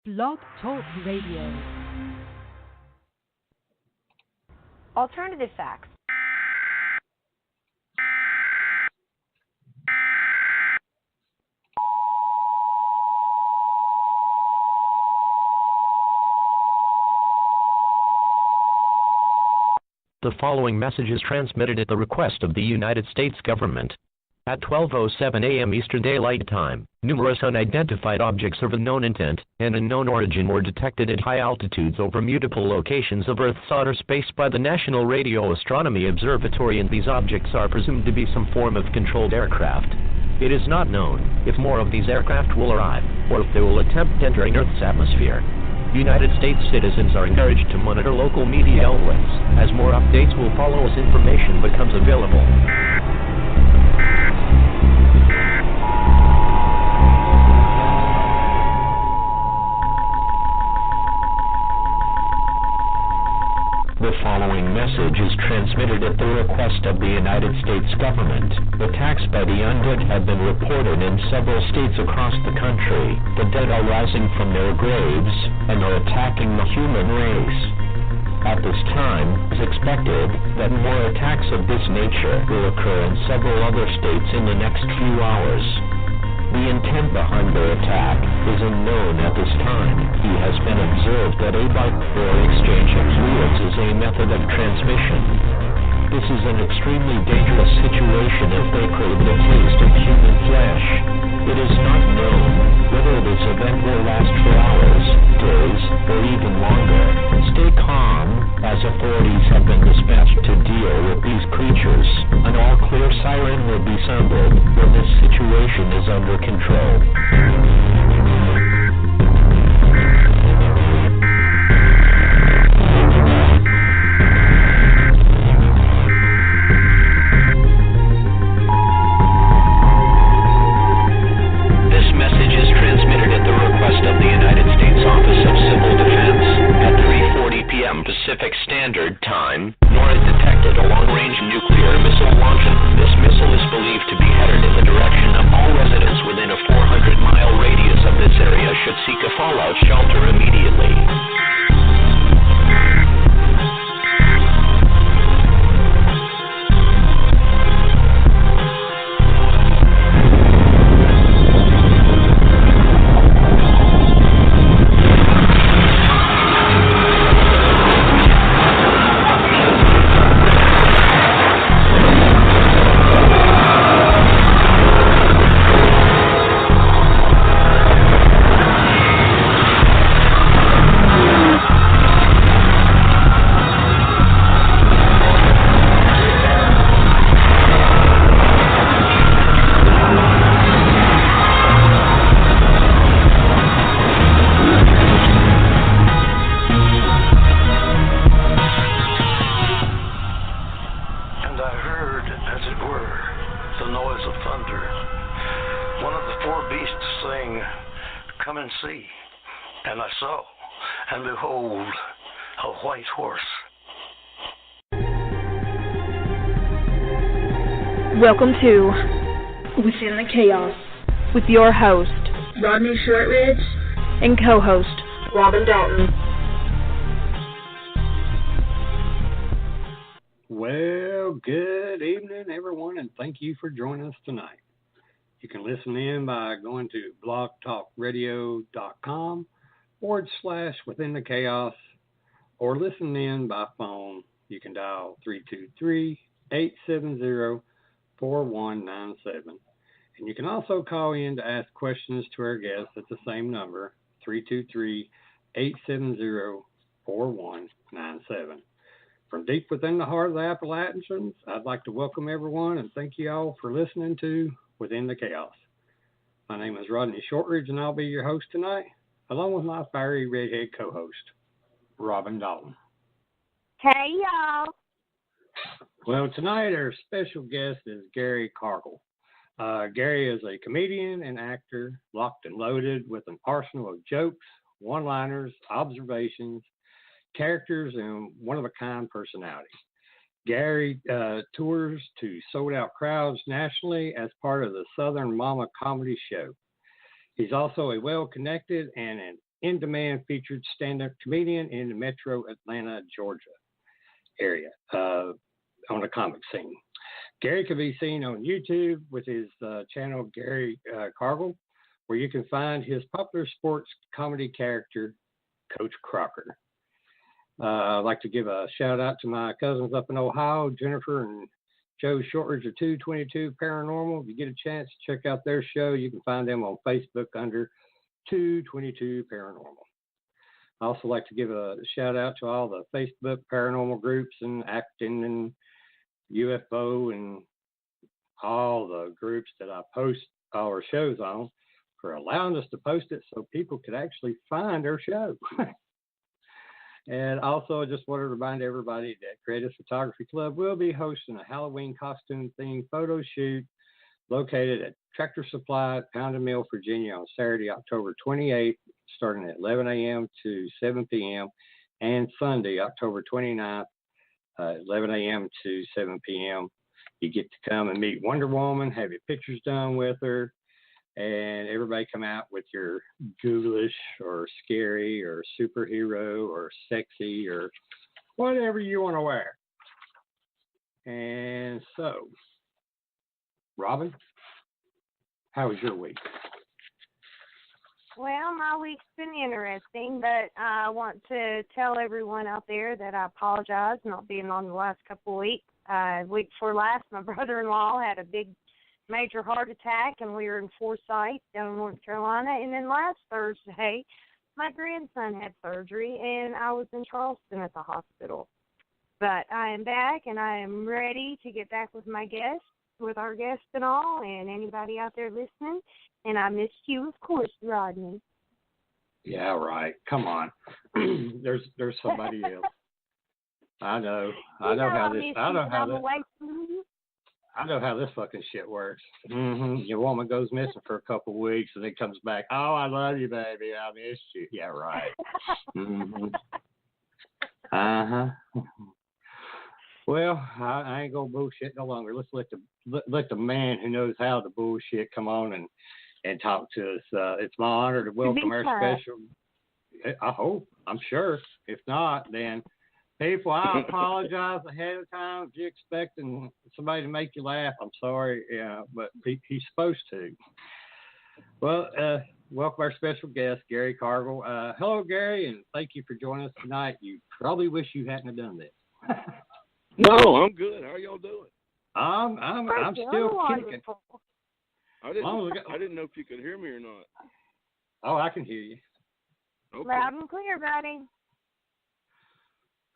Blog Talk Radio. Alternative facts. The following message is transmitted at the request of the United States government. At 12:07 a.m. Eastern Daylight Time, numerous unidentified objects of unknown intent and unknown origin were detected at high altitudes over multiple locations of Earth's outer space by the National Radio Astronomy Observatory, and these objects are presumed to be some form of controlled aircraft. It is not known if more of these aircraft will arrive, or if they will attempt entering Earth's atmosphere. United States citizens are encouraged to monitor local media outlets, as more updates will follow as information becomes available. The following message is transmitted at the request of the United States government. Attacks by the undead have been reported in several states across the country. The dead are rising from their graves and are attacking the human race. At this time, it is expected that more attacks of this nature will occur in several other states in the next few hours. The intent behind their attack is unknown at this time. He has been observed that a bite or exchange of fluids is a method of transmission. This is an extremely dangerous situation if they crave the taste of human flesh. It is not known whether this event will last for hours, days, or even longer. Stay calm, as authorities have been dispatched to deal with these creatures. An all-clear siren will be sounded when this situation is under control. Pacific Standard Time, nor is detected a long-range nuclear missile launching. This missile is believed to be headed in the direction of all residents within a 400-mile radius of this area should seek a fallout shelter immediately. Welcome to Within the Chaos with your host, Rodney Shortridge, and co-host, Robin Dalton. Well, good evening, everyone, and thank you for joining us tonight. You can listen in by going to blogtalkradio.com/Within the Chaos, or listen in by phone. You can dial 323-870-4197. And you can also call in to ask questions to our guests at the same number, 323-870-4197. From deep within the heart of the Appalachians, I'd like to welcome everyone and thank you all for listening to Within the Chaos. My name is Rodney Shortridge, and I'll be your host tonight, along with my fiery redhead co-host, Robin Dalton. Hey, y'all. Well, tonight our special guest is Gary Cargal. Gary is a comedian and actor, locked and loaded with an arsenal of jokes, one-liners, observations, characters, and one-of-a-kind personality. Gary tours to sold-out crowds nationally as part of the Southern Mama Comedy Show. He's also a well-connected and an in-demand featured stand-up comedian in the metro Atlanta, Georgia area on the comic scene. Gary can be seen on YouTube with his channel, Gary Cargal, where you can find his popular sports comedy character, Coach Crocker. I'd like to give a shout out to my cousins up in Ohio, Jennifer and Joe Shortridge of 222 Paranormal. If you get a chance to check out their show, you can find them on Facebook under 222 Paranormal. I also like to give a shout out to all the Facebook paranormal groups and acting and UFO and all the groups that I post our shows on for allowing us to post it so people could actually find our show. And also, I just want to remind everybody that Creative Photography Club will be hosting a Halloween costume-themed photo shoot located at Tractor Supply, Pound and Mill, Virginia on Saturday, October 28th, starting at 11 a.m. to 7 p.m., and Sunday, October 29th, 11 a.m. to 7 p.m. You get to come and meet Wonder Woman, have your pictures done with her, and everybody come out with your ghoulish or scary or superhero or sexy or whatever you want to wear. And so, Robin, how was your week? Well, my week's been interesting, but I want to tell everyone out there that I apologize for not being on the last couple of weeks. Week before last, my brother-in-law had a big major heart attack, and we were in Forsyth down in North Carolina. And then last Thursday, my grandson had surgery, and I was in Charleston at the hospital. But I am back, and I am ready to get back with my guests, with our guests and all, and anybody out there listening. And I missed you, of course, Rodney. Yeah, right. Come on. There's somebody else. I know how this fucking shit works. Your woman goes missing for a couple of weeks and then comes back. Oh, I love you, baby. I missed you. Yeah, right. Well, I ain't gonna bullshit no longer. Let's let the man who knows how to bullshit come on and talk to us. It's my honor to welcome our special. I hope. I'm sure. If not, then. People, I apologize ahead of time if you're expecting somebody to make you laugh. I'm sorry, but he's supposed to. Well, welcome our special guest, Gary Cargal. Hello, Gary, and thank you for joining us tonight. You probably wish you hadn't have done this. No, I'm good. How are y'all doing? I'm still kicking. I didn't know if you could hear me or not. Oh, I can hear you. Okay. Loud and clear, buddy.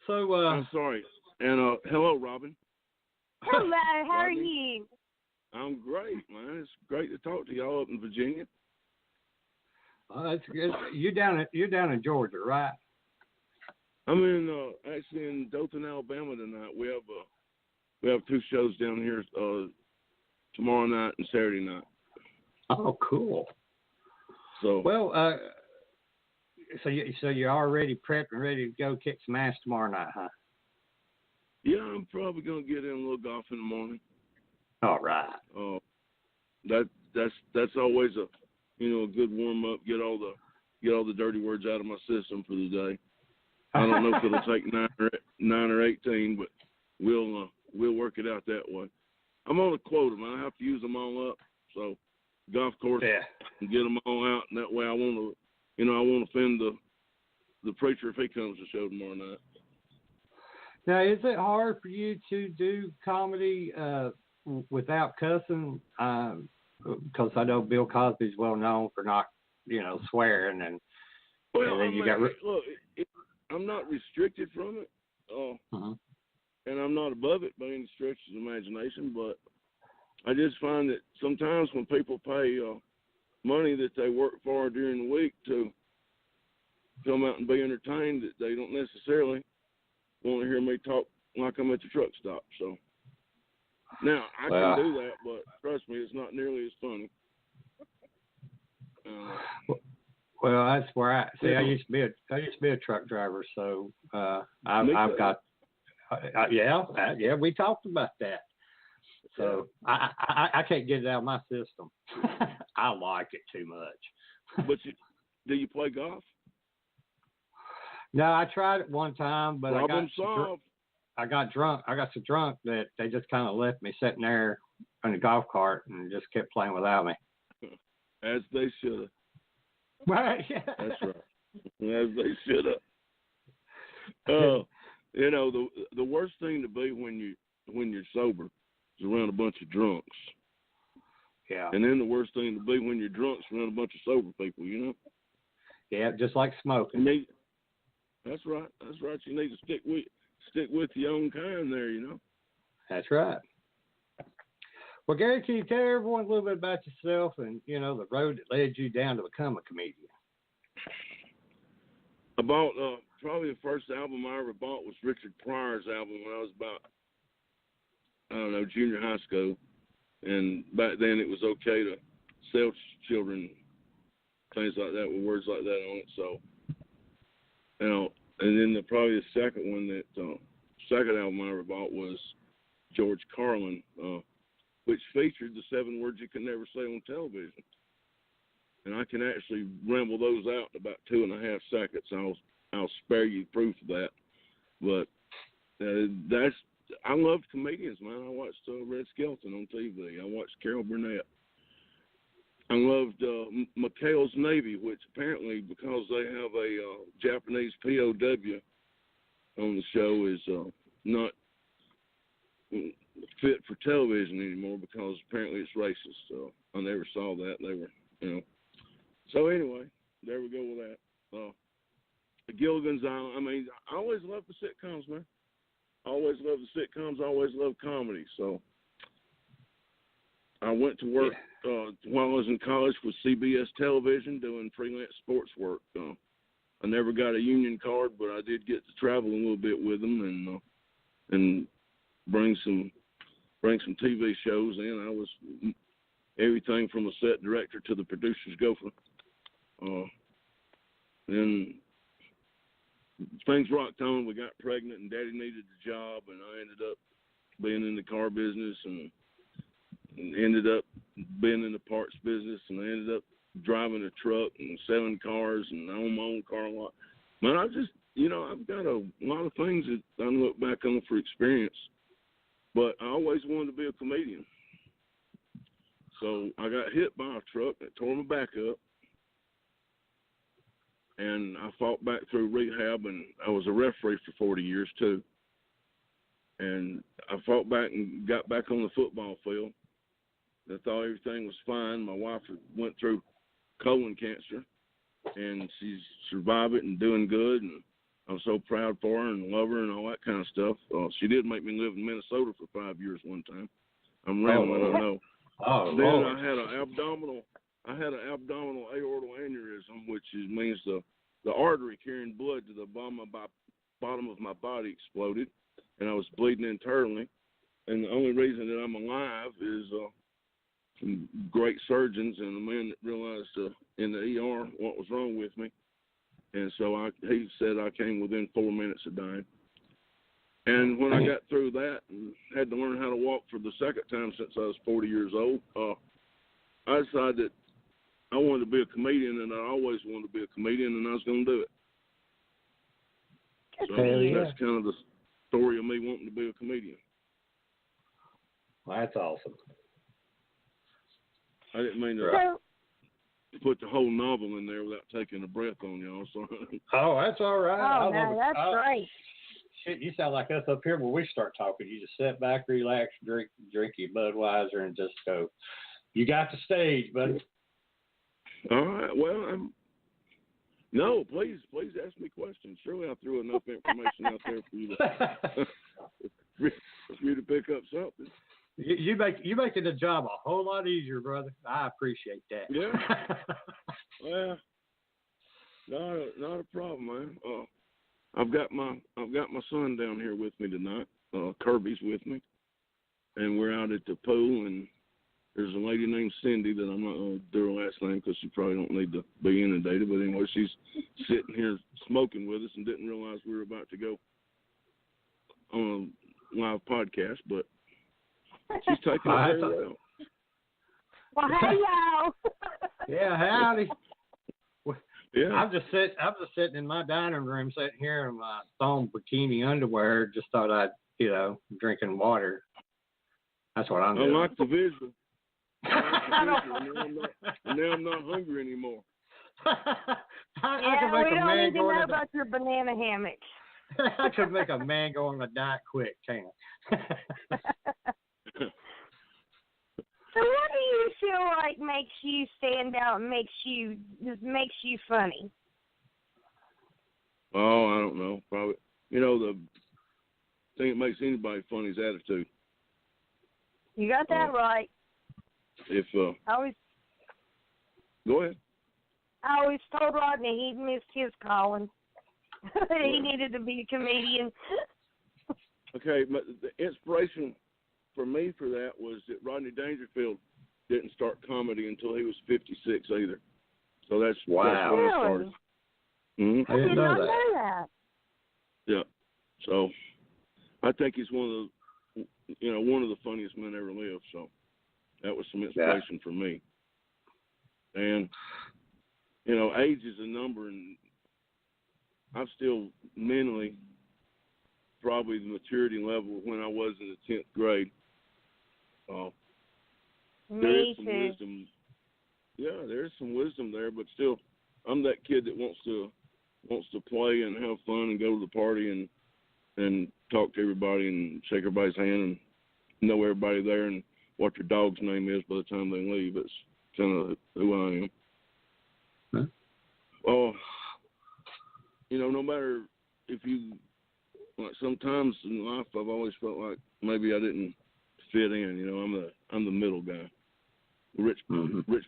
So, I'm sorry. And hello, Robin. Hello, how are you? I'm great, man. It's great to talk to y'all up in Virginia. That's good. You're down in Georgia, right? I'm actually in Dothan, Alabama tonight. We have two shows down here tomorrow night and Saturday night. Oh, cool. So well, so you're already prepped and ready to go kick some ass tomorrow night, huh? Yeah, I'm probably gonna get in a little golf in the morning. All right. That's always a good warm up. Get all the dirty words out of my system for the day. I don't know if it'll take 9 or 18, but we'll work it out that way. I'm on a quota, man. I have to use them all up. So golf course, and get them all out, and that way I won't offend the preacher if he comes to show tomorrow night. Now, is it hard for you to do comedy without cussing? Because I know Bill Cosby's well known for not, swearing, and then you got. Look, I'm not restricted from it, and I'm not above it by any stretch of the imagination. But I just find that sometimes when people pay money that they work for during the week to come out and be entertained, that they don't necessarily want to hear me talk like I'm at the truck stop. So now I can do that, but trust me, it's not nearly as funny. Well, that's where I used to be a truck driver, so I've got we talked about that. So I can't get it out of my system. I like it too much. But do you play golf? No, I tried it one time, but Problem solved. I got drunk. I got so drunk that they just kind of left me sitting there in the golf cart and just kept playing without me. As they should have. Right. Yeah. That's right. As they should have. The worst thing to be when you're sober is around a bunch of drunks. Yeah. And then the worst thing to be when you're drunk is around a bunch of sober people. Yeah, just like smoking. That's right. That's right. You need to stick with your own kind there. That's right. Well, Gary, can you tell everyone a little bit about yourself and the road that led you down to become a comedian? About probably the first album I ever bought was Richard Pryor's album when I was about, junior high school. And back then it was okay to sell children things like that with words like that on it. So, and then probably the second one second album I ever bought was George Carlin, which featured the 7 words you can never say on television. And I can actually ramble those out in about 2.5 seconds. I'll spare you proof of that. But I loved comedians, man. I watched Red Skelton on TV. I watched Carol Burnett. I loved McHale's Navy, which apparently, because they have a Japanese POW on the show, is not fit for television anymore because apparently it's racist. So I never saw that. They were, So anyway, there we go with that. Gilligan's Island. I mean, I always loved the sitcoms, man. I always loved the sitcoms. I always loved comedy. So I went to work while I was in college with CBS Television doing freelance sports work. I never got a union card, but I did get to travel a little bit with them and bring some TV shows in. I was everything from a set director to the producer's gopher. Then things rocked on. We got pregnant, and Daddy needed a job, and I ended up being in the car business and ended up being in the parts business, and I ended up driving a truck and selling cars, and I own my own car lot. Man, I've got a lot of things that I look back on for experience, but I always wanted to be a comedian. So I got hit by a truck that tore my back up, and I fought back through rehab, and I was a referee for 40 years too. And I fought back and got back on the football field. I thought everything was fine. My wife went through colon cancer, and she's survived it and doing good, and I'm so proud for her and love her and all that kind of stuff. She did make me live in Minnesota for 5 years one time. I'm rambling, I know. Oh, then Lord. I had an abdominal aortal aneurysm, which means the artery carrying blood to the bottom of my body exploded, and I was bleeding internally. And the only reason that I'm alive is some great surgeons and a man that realized in the ER what was wrong with me. And so he said I came within 4 minutes of dying. And when I got through that and had to learn how to walk for the second time since I was 40 years old, I decided that I wanted to be a comedian, and I always wanted to be a comedian, and I was going to do it. So that's kind of the story of me wanting to be a comedian. Well, that's awesome. I didn't mean to put the whole novel in there without taking a breath on y'all. So. Oh, that's all right. Oh, no, that's great. Shit, you sound like us up here when we start talking. You just sit back, relax, drink your Budweiser, and just go. You got the stage, buddy. All right. Well, no, please ask me questions. Surely I threw enough information out there for you to pick up something. You making the job a whole lot easier, brother. I appreciate that. Yeah. Well, not a problem, man. I've got my son down here with me tonight. Kirby's with me, and we're out at the pool. And there's a lady named Cindy that I'm not going to do her last name because she probably don't need to be inundated. But anyway, she's sitting here smoking with us and didn't realize we were about to go on a live podcast. But she's taking it very well. Well, hey, y'all. Yeah, howdy. Yeah. I'm just sitting in my dining room, sitting here in my thong bikini underwear. Just thought I'd, drinking water. That's what I'm doing. I like the visual. And now I'm not hungry anymore. Yeah, we don't need to know about your banana hammock. I could make a man go on a diet quick, can't I? So what do you feel like makes you stand out and makes you funny? Oh, I don't know. Probably, the thing that makes anybody funny is attitude. You got that right. If go ahead. I always told Rodney he missed his calling. He needed to be a comedian. Okay, but the inspiration for me for that was that Rodney Dangerfield didn't start comedy until he was 56 either. So that's wow. That's when I started. Mm-hmm. I didn't know that. Yeah. So I think he's one of the funniest men ever lived. So that was some inspiration for me. And age is a number, and I'm still mentally probably the maturity level when I was in the 10th grade. There is some wisdom. Yeah, there is some wisdom there, but still, I'm that kid that wants to play and have fun and go to the party and talk to everybody and shake everybody's hand and know everybody there and what their dog's name is by the time they leave. It's kind of who I am. Huh? Oh, no matter if you, like, sometimes in life I've always felt like maybe I didn't fit in. I'm the middle guy. Rich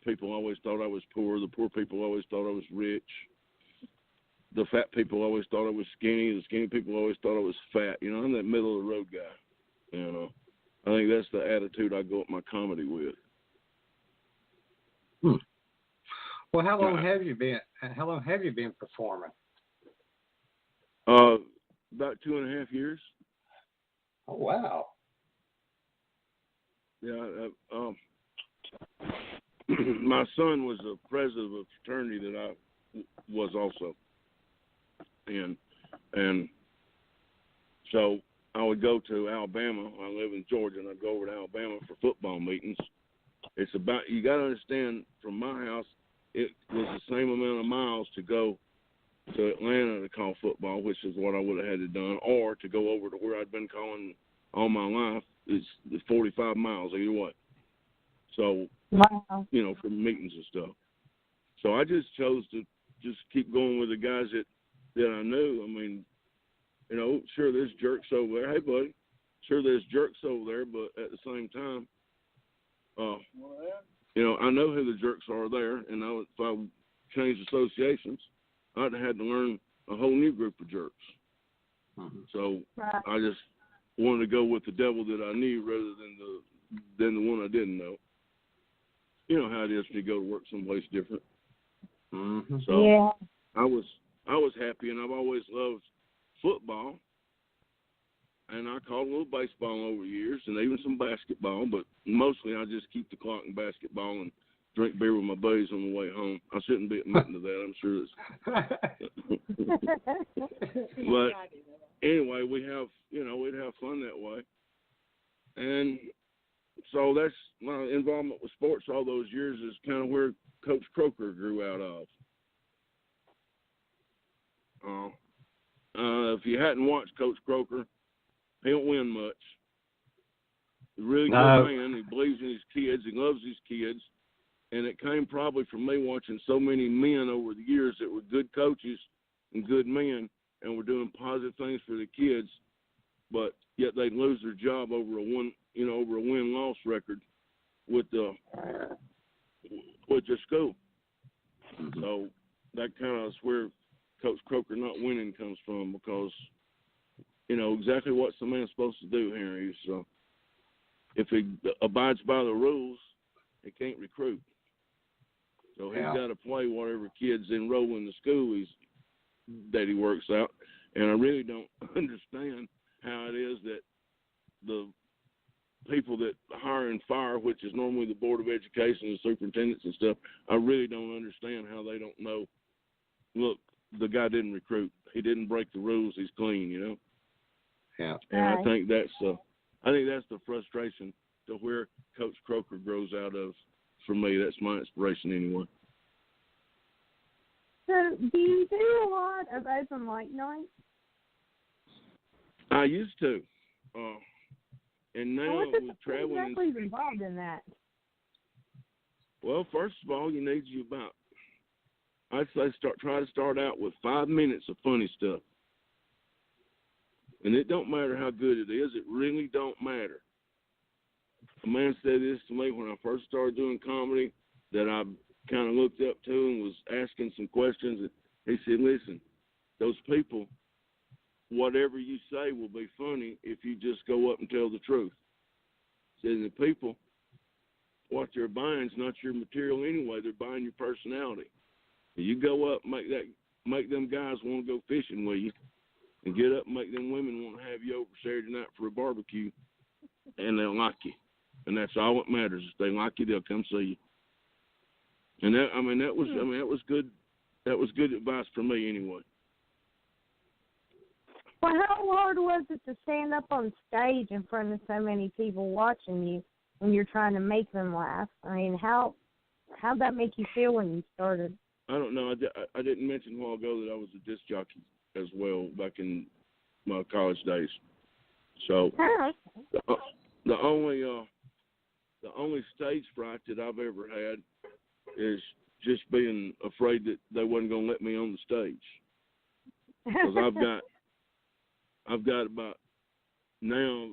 people always thought I was poor. The poor people always thought I was rich. The fat people always thought I was skinny. The skinny people always thought I was fat. I'm that middle of the road guy. I think that's the attitude I go at my comedy with. Well, how long have you been performing? About 2.5 years. Oh, wow. Yeah. My son was the president of a fraternity that I was also, and so I would go to Alabama. I live in Georgia, and I'd go over to Alabama for football meetings. It's about, you got to understand, from my house, it was the same amount of miles to go to Atlanta to call football, which is what I would have had to done, or to go over to where I'd been calling all my life. It's 45 miles either way. So, wow. For meetings and stuff. So I just chose to just keep going with the guys that I knew. I mean, sure, there's jerks over there. Hey, buddy. Sure, there's jerks over there, but at the same time, I know who the jerks are there, and if I changed associations, I'd have had to learn a whole new group of jerks. Mm-hmm. So I just wanted to go with the devil that I knew rather than the one I didn't know. You know how it is when you go to work someplace different. Mm-hmm. So yeah. I was happy, and I've always loved football, and I caught a little baseball over the years, and even some basketball, but mostly I just keep the clock in basketball and drink beer with my buddies on the way home. I shouldn't be admitting to that, I'm sure. But anyway, we'd have fun that way. And so that's my involvement with sports all those years is kind of where Coach Croker grew out of. If you hadn't watched Coach Croker, he don't win much. He's a really good man. He believes in his kids. He loves his kids. And it came probably from me watching so many men over the years that were good coaches and good men and were doing positive things for the kids, but yet they'd lose their job over a win-loss record with their school. Mm-hmm. So that kind of is where Coach Croker not winning comes from, because exactly what some man's supposed to do, Henry. So if he abides by the rules, he can't recruit. So he's got to play whatever kids enroll in the school that he works out. And I really don't understand how it is that the people that hire and fire, which is normally the Board of Education and superintendents and stuff, I really don't understand how they don't know look, the guy didn't recruit. He didn't break the rules. He's clean, you know. Yeah. And I think that's the frustration to where Coach Croker grows out of. For me, that's my inspiration anyway. So, do you do a lot of open mic nights? I used to, and now with traveling. What exactly is involved in that? Well, first of all, you need about. I'd say try to start out with 5 minutes of funny stuff, and it don't matter how good it is. It really don't matter. A man said this to me when I first started doing comedy that I kind of looked up to and was asking some questions. He said, "Listen, those people, whatever you say will be funny if you just go up and tell the truth." He said, "The people, what they're buying is not your material anyway. They're buying your personality. You go up, make them guys want to go fishing with you, and get up and make them women want to have you over Saturday night for a barbecue, and they'll like you. And that's all that matters. If they like you, they'll come see you." And that was good. That was good advice for me anyway. Well, how hard was it to stand up on stage in front of so many people watching you when you're trying to make them laugh? I mean, how'd that make you feel when you started? I don't know. I didn't mention a while ago that I was a disc jockey as well back in my college days. So the only stage fright that I've ever had is just being afraid that they wasn't going to let me on the stage. Because I've got about now,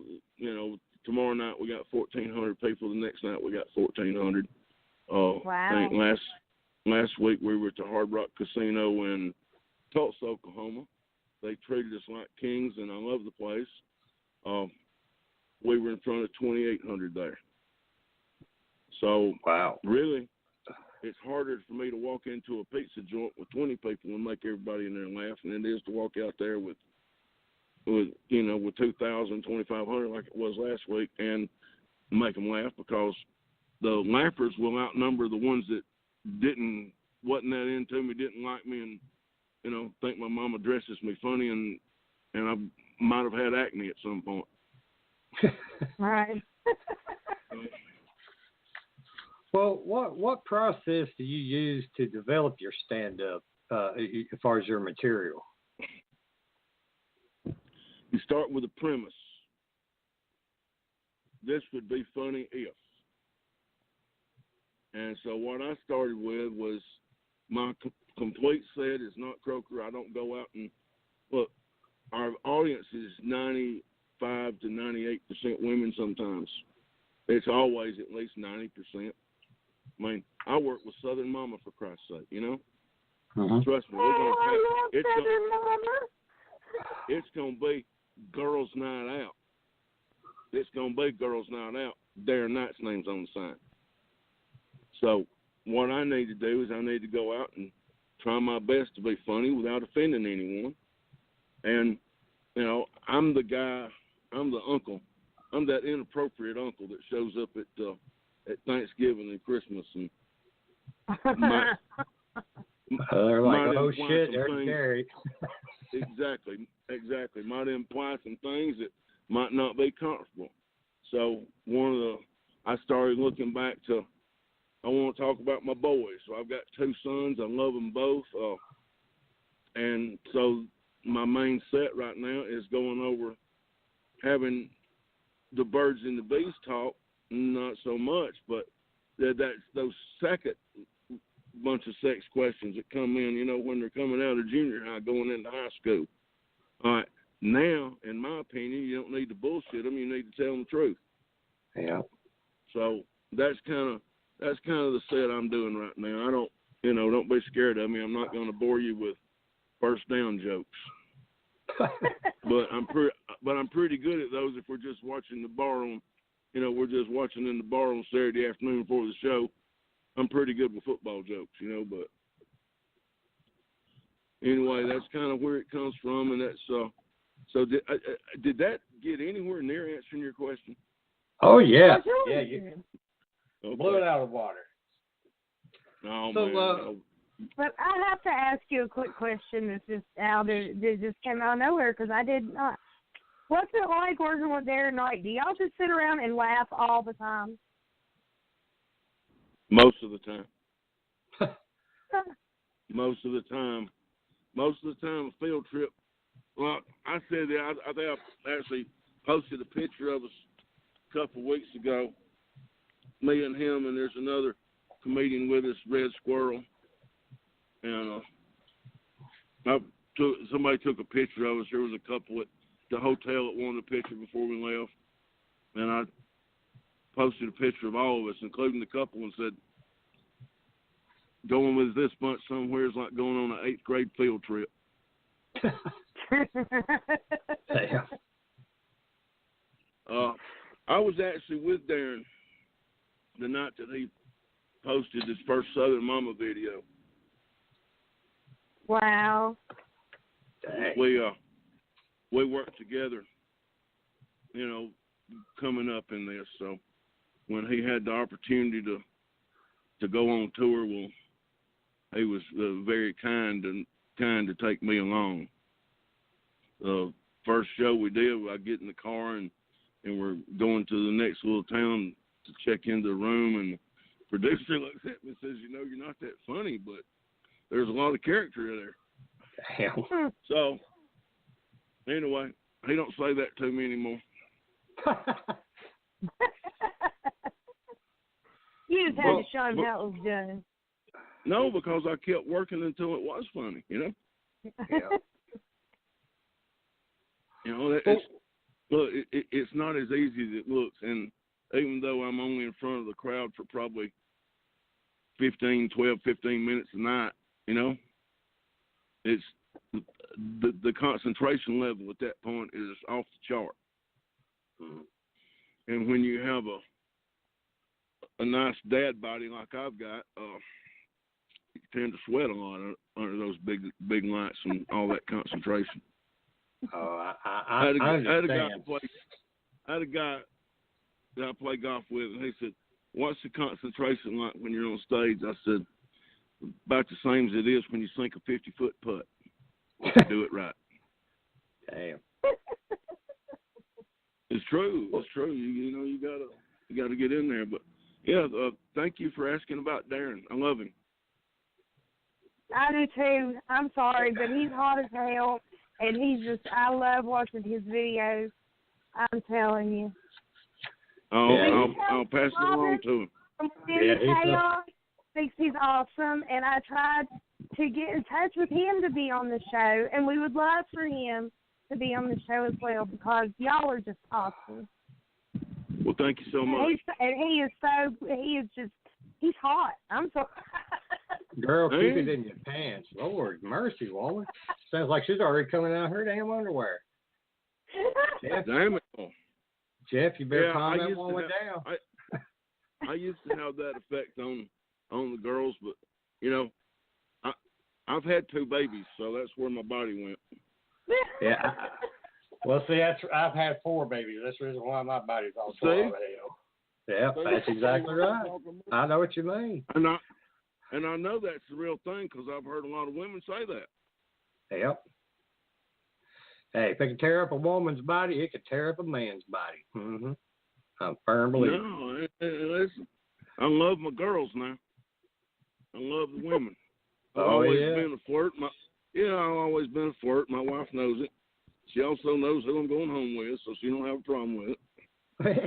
tomorrow night we got 1,400 people. The next night we got 1,400. Wow. I think last week we were at the Hard Rock Casino in Tulsa, Oklahoma. They treated us like kings, and I love the place. We were in front of 2,800 there. So, wow, really, it's harder for me to walk into a pizza joint with 20 people and make everybody in there laugh than it is to walk out there with 2,000, 2,500 like it was last week and make them laugh, because the laughers will outnumber the ones that wasn't that into me, didn't like me, and think my mama dresses me funny, and I might have had acne at some point. Right. Well, what process do you use to develop your stand-up as far as your material? You start with a premise. This would be funny if. And so what I started with was my complete set is not Croker. I don't go out and look. Our audience is 95 to 98% women. Sometimes it's always at least 90%. I mean, I work with Southern Mama, for Christ's sake, Mm-hmm. Trust me, it's gonna be girls' night out. It's gonna be girls' night out. Their night's name's on the sign. So what I need to do is I need to go out and try my best to be funny without offending anyone. And, I'm the guy, I'm the uncle. I'm that inappropriate uncle that shows up at Thanksgiving and Christmas and they're like, oh shit, there's Gary. Exactly. Might imply some things that might not be comfortable. So I started looking back to, I want to talk about my boys. So I've got 2 sons. I love them both. And so my main set right now is going over having the birds and the bees talk, not so much, but that's those second bunch of sex questions that come in, when they're coming out of junior high, going into high school. All right. Now, in my opinion, you don't need to bullshit them. You need to tell them the truth. Yeah. So that's kind of the set I'm doing right now. I don't be scared of me. I'm not going to bore you with first down jokes. but I'm pretty good at those if we're just watching the bar on, we're just watching in the bar on Saturday afternoon before the show. I'm pretty good with football jokes, but anyway, that's kind of where it comes from, and that's so did that get anywhere near answering your question? Oh yeah, you blew it out of the water. Oh, so, man. But I have to ask you a quick question that's just that just came out of nowhere because I did not. What's it like working with Darren Knight? Do y'all just sit around and laugh all the time? Most of the time. Most of the time, a field trip. Well, I said that I think I actually posted a picture of us a couple of weeks ago. Me and him, and there's another comedian with us, Red Squirrel. And somebody took a picture of us. There was a couple at the hotel that wanted a picture before we left. And I posted a picture of all of us, including the couple, and said, going with this bunch somewhere is like going on an 8th grade field trip. I was actually with Darren the night that he posted his first Southern Mama video. Wow. We worked together, you know, coming up in this. So when he had the opportunity to go on tour, well, he was very kind to take me along. The first show we did, I get in the car and we're going to the next little town to check into the room, and the producer looks at me and says, "You know, you're not that funny, but there's a lot of character in there." Damn. So anyway, he don't say that to me anymore. You just had to show him how it was done. No, because I kept working until it was funny, you know? Yeah. You know, it's not as easy as it looks. And even though I'm only in front of the crowd for probably 15 minutes a night, you know, it's the concentration level at that point is off the chart. Mm-hmm. And when you have a nice dad body like I've got, you tend to sweat a lot under those big lights and all that concentration. Oh, I had a understand. I had a guy that I play golf with, and he said, "What's the concentration like when you're on stage?" I said, "About the same as it is when you sink a 50-foot putt. Do it right." Damn. It's true. It's true. You know, you gotta get in there. But yeah, thank you for asking about Darren. I love him. I do too. I'm sorry, but he's hot as hell, and I love watching his videos. I'm telling you. I'll pass it along to him. Chaos thinks he's awesome, and I tried to get in touch with him to be on the show, and we would love for him to be on the show as well because y'all are just awesome. Well, thank you so much. He's hot. I'm sorry. Girl, keep it in your pants. Lord mercy, woman. Sounds like she's already coming out of her damn underwear. Jeff, damn it. Jeff, you better calm that woman down. I used to have that effect on the girls, but, you know, I've had 2 babies, so that's where my body went. Yeah. Well, see, I've had 4 babies. That's the reason why my body's all full of hell. Yeah, that's exactly right. I know what you mean. And I know that's the real thing because I've heard a lot of women say that. Yep. Hey, if it can tear up a woman's body, it can tear up a man's body. Mm-hmm. I'm a firm believer. No, listen, I love my girls now. I love the women. I've always been a flirt. I've always been a flirt. My wife knows it. She also knows who I'm going home with, so she don't have a problem with it.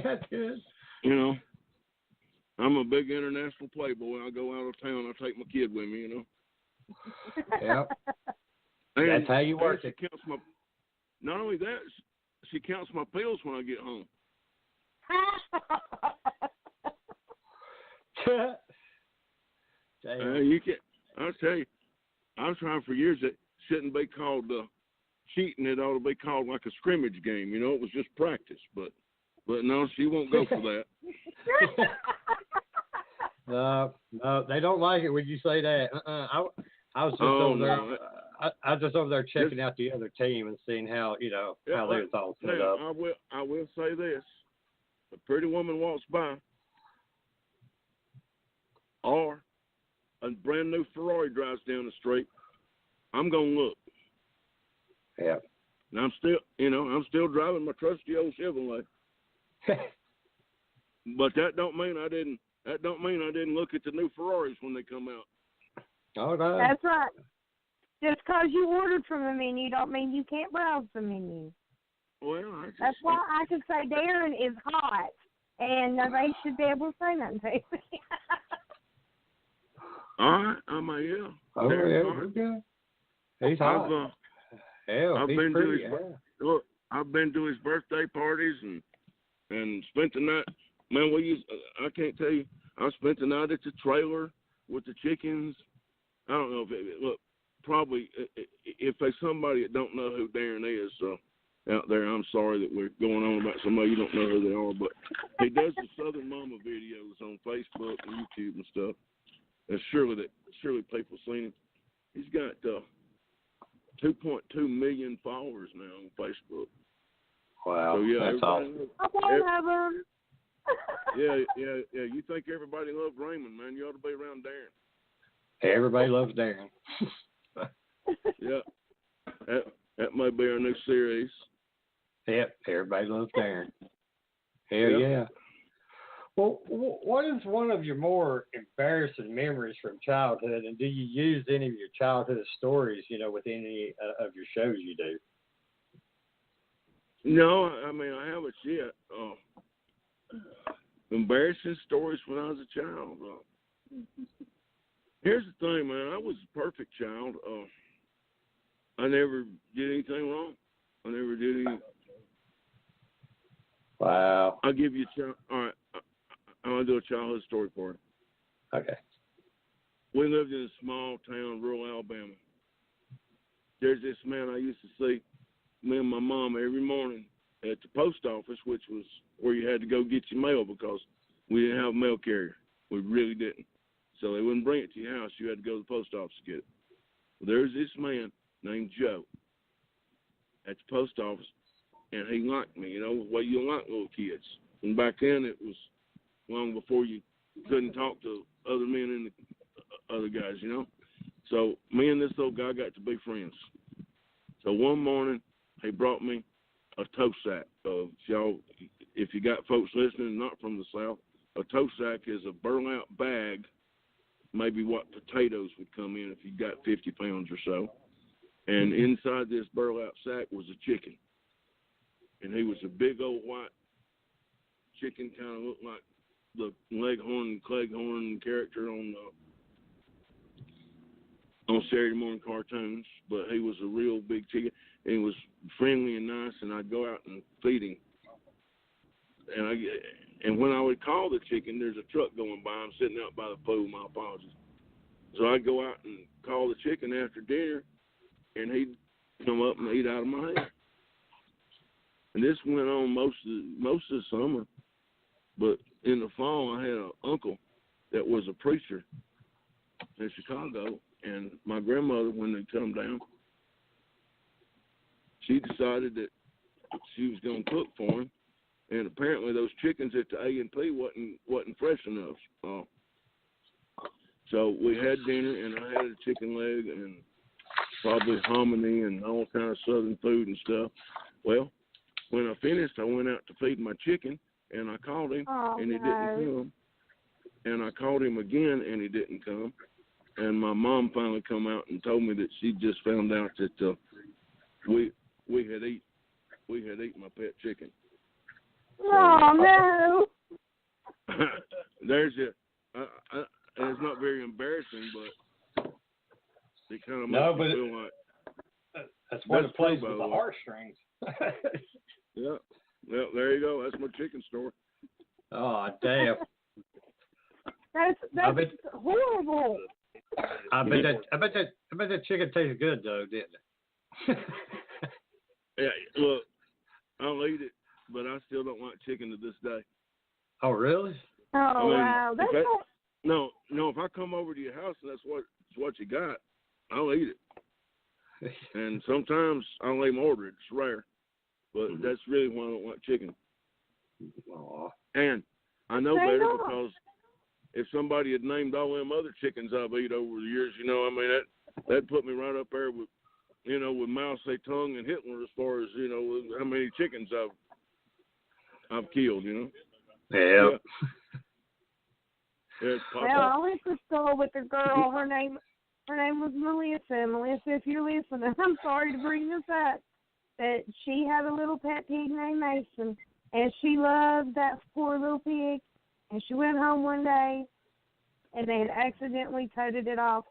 That's good. You know, I'm a big international playboy. I go out of town, I take my kid with me, you know. Yep. That's how you work it. Not only that, she counts my pills when I get home. You can't. I'll tell you, I was trying for years that shouldn't be called cheating. It ought to be called like a scrimmage game. You know, it was just practice. But no, she won't go for that. No, they don't like it when you say that. I was just over there. No. I was just over there checking out the other team and seeing how how they was all set up. I will say this: a pretty woman walks by, or a brand new Ferrari drives down the street, I'm gonna look. Yeah. And I'm still driving my trusty old Chevrolet. But that don't mean I didn't look at the new Ferraris when they come out. Oh, no. That's right. Just because you ordered from the menu don't mean you can't browse the menu. Well, that's why I can say Darren is hot, and they should be able to say nothing to me. All right, yeah. Oh, Darren's yeah, he's hot. I've been pretty, look, I've been to his birthday parties and spent the night. Man, I can't tell you. I spent the night at the trailer with the chickens. I don't know probably if there's somebody that don't know who Darren is out there, I'm sorry that we're going on about somebody you don't know who they are, but he does the Southern Mama videos on Facebook and YouTube and stuff. And surely people seen him. He's got 2.2 million followers now on Facebook. Wow, so, yeah, that's awesome. Yeah. You think everybody loves Raymond, man? You ought to be around Darren. Everybody loves Darren. Yeah, that might be our new series. Yep, everybody loves Darren. Hell yeah. Well, what is one of your more embarrassing memories from childhood, and do you use any of your childhood stories, with any of your shows you do? No, I mean, I haven't yet. Embarrassing stories when I was a child. Here's the thing, man. I was a perfect child. I never did anything wrong. I never did any. Wow. I'll give you a child. All right. I'm going to do a childhood story for you. Okay. We lived in a small town, rural Alabama. There's this man I used to see, me and my mom, every morning at the post office, which was where you had to go get your mail because we didn't have a mail carrier. We really didn't. So they wouldn't bring it to your house. You had to go to the post office to get it. Well, there's this man named Joe at the post office, and he liked me, the way you like little kids. And back then it was long before you couldn't talk to other men and the other guys, So me and this little guy got to be friends. So one morning, he brought me a toast sack. If you got folks listening not from the South, a toast sack is a burlap bag, maybe what potatoes would come in if you got 50 pounds or so. And inside this burlap sack was a chicken. And he was a big old white chicken, kind of looked like the Leghorn and Cleghorn character on Saturday morning cartoons, but he was a real big chicken, and he was friendly and nice, and I'd go out and feed him. And when I would call the chicken, there's a truck going by. I'm sitting out by the pool, my apologies. So I'd go out and call the chicken after dinner, and he'd come up and eat out of my hand. And this went on most of the summer. But in the fall, I had an uncle that was a preacher in Chicago, and my grandmother, when they come down, she decided that she was going to cook for him, and apparently those chickens at the A&P wasn't fresh enough. So we had dinner, and I had a chicken leg and probably hominy and all kind of southern food and stuff. Well, when I finished, I went out to feed my chicken, and I called him, and he didn't come. And I called him again, and he didn't come. And my mom finally come out and told me that she just found out that we had eaten my pet chicken. Oh no! There's it's not very embarrassing, but it kind of makes me feel like that's what it plays with the heartstrings. Yeah. Well, there you go. That's my chicken story. Oh, damn. That's horrible. I bet that chicken tastes good though, didn't it? Yeah. Look, I'll eat it, but I still don't like chicken to this day. Oh, really? Oh, wow. No. If I come over to your house and that's what you got, I'll eat it. And sometimes I'll even order it. It's rare. But that's really why I don't like chicken. Aww. And I know better because if somebody had named all them other chickens I've eaten over the years, you know, I mean, that put me right up there with, you know, with Mao Zedong and Hitler as far as, you know, how many chickens I've killed, you know. Yeah. Yeah, well, I went to school with a girl. Her name was Melissa. And Melissa, if you're listening, I'm sorry to bring this up, but she had a little pet pig named Mason, and she loved that poor little pig. And she went home one day, and they had accidentally toted it off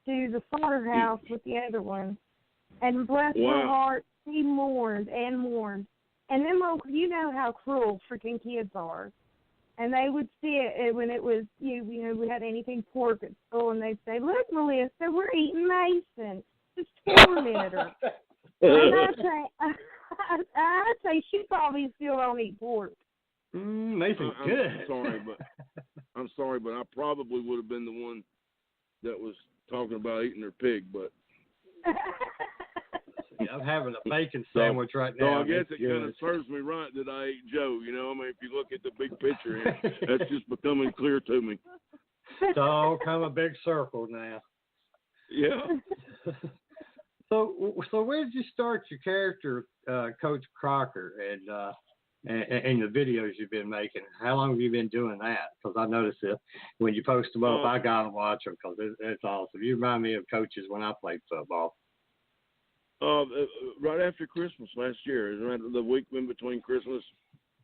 to the slaughterhouse with the other one. And bless her heart, she mourned and mourned. And then, you know how cruel freaking kids are. And they would see it when it was, you know, we had anything pork at school, and they'd say, "Look, Melissa, we're eating Mason. Just torment her." And I'd say she probably still don't eat pork. Mason's good. I'm sorry, but I probably would have been the one that was talking about eating her pig, but. I'm having a bacon sandwich right now. So I guess it kind of serves me right that I ate Joe. You know, I mean, if you look at the big picture here, that's just becoming clear to me. It's all come a big circle now. Yeah. So where did you start your character, Coach Crocker, and the videos you've been making? How long have you been doing that? Because I noticed it when you post them up, I gotta watch them because it's awesome. You remind me of coaches when I played football. Right after Christmas last year, right the week in between Christmas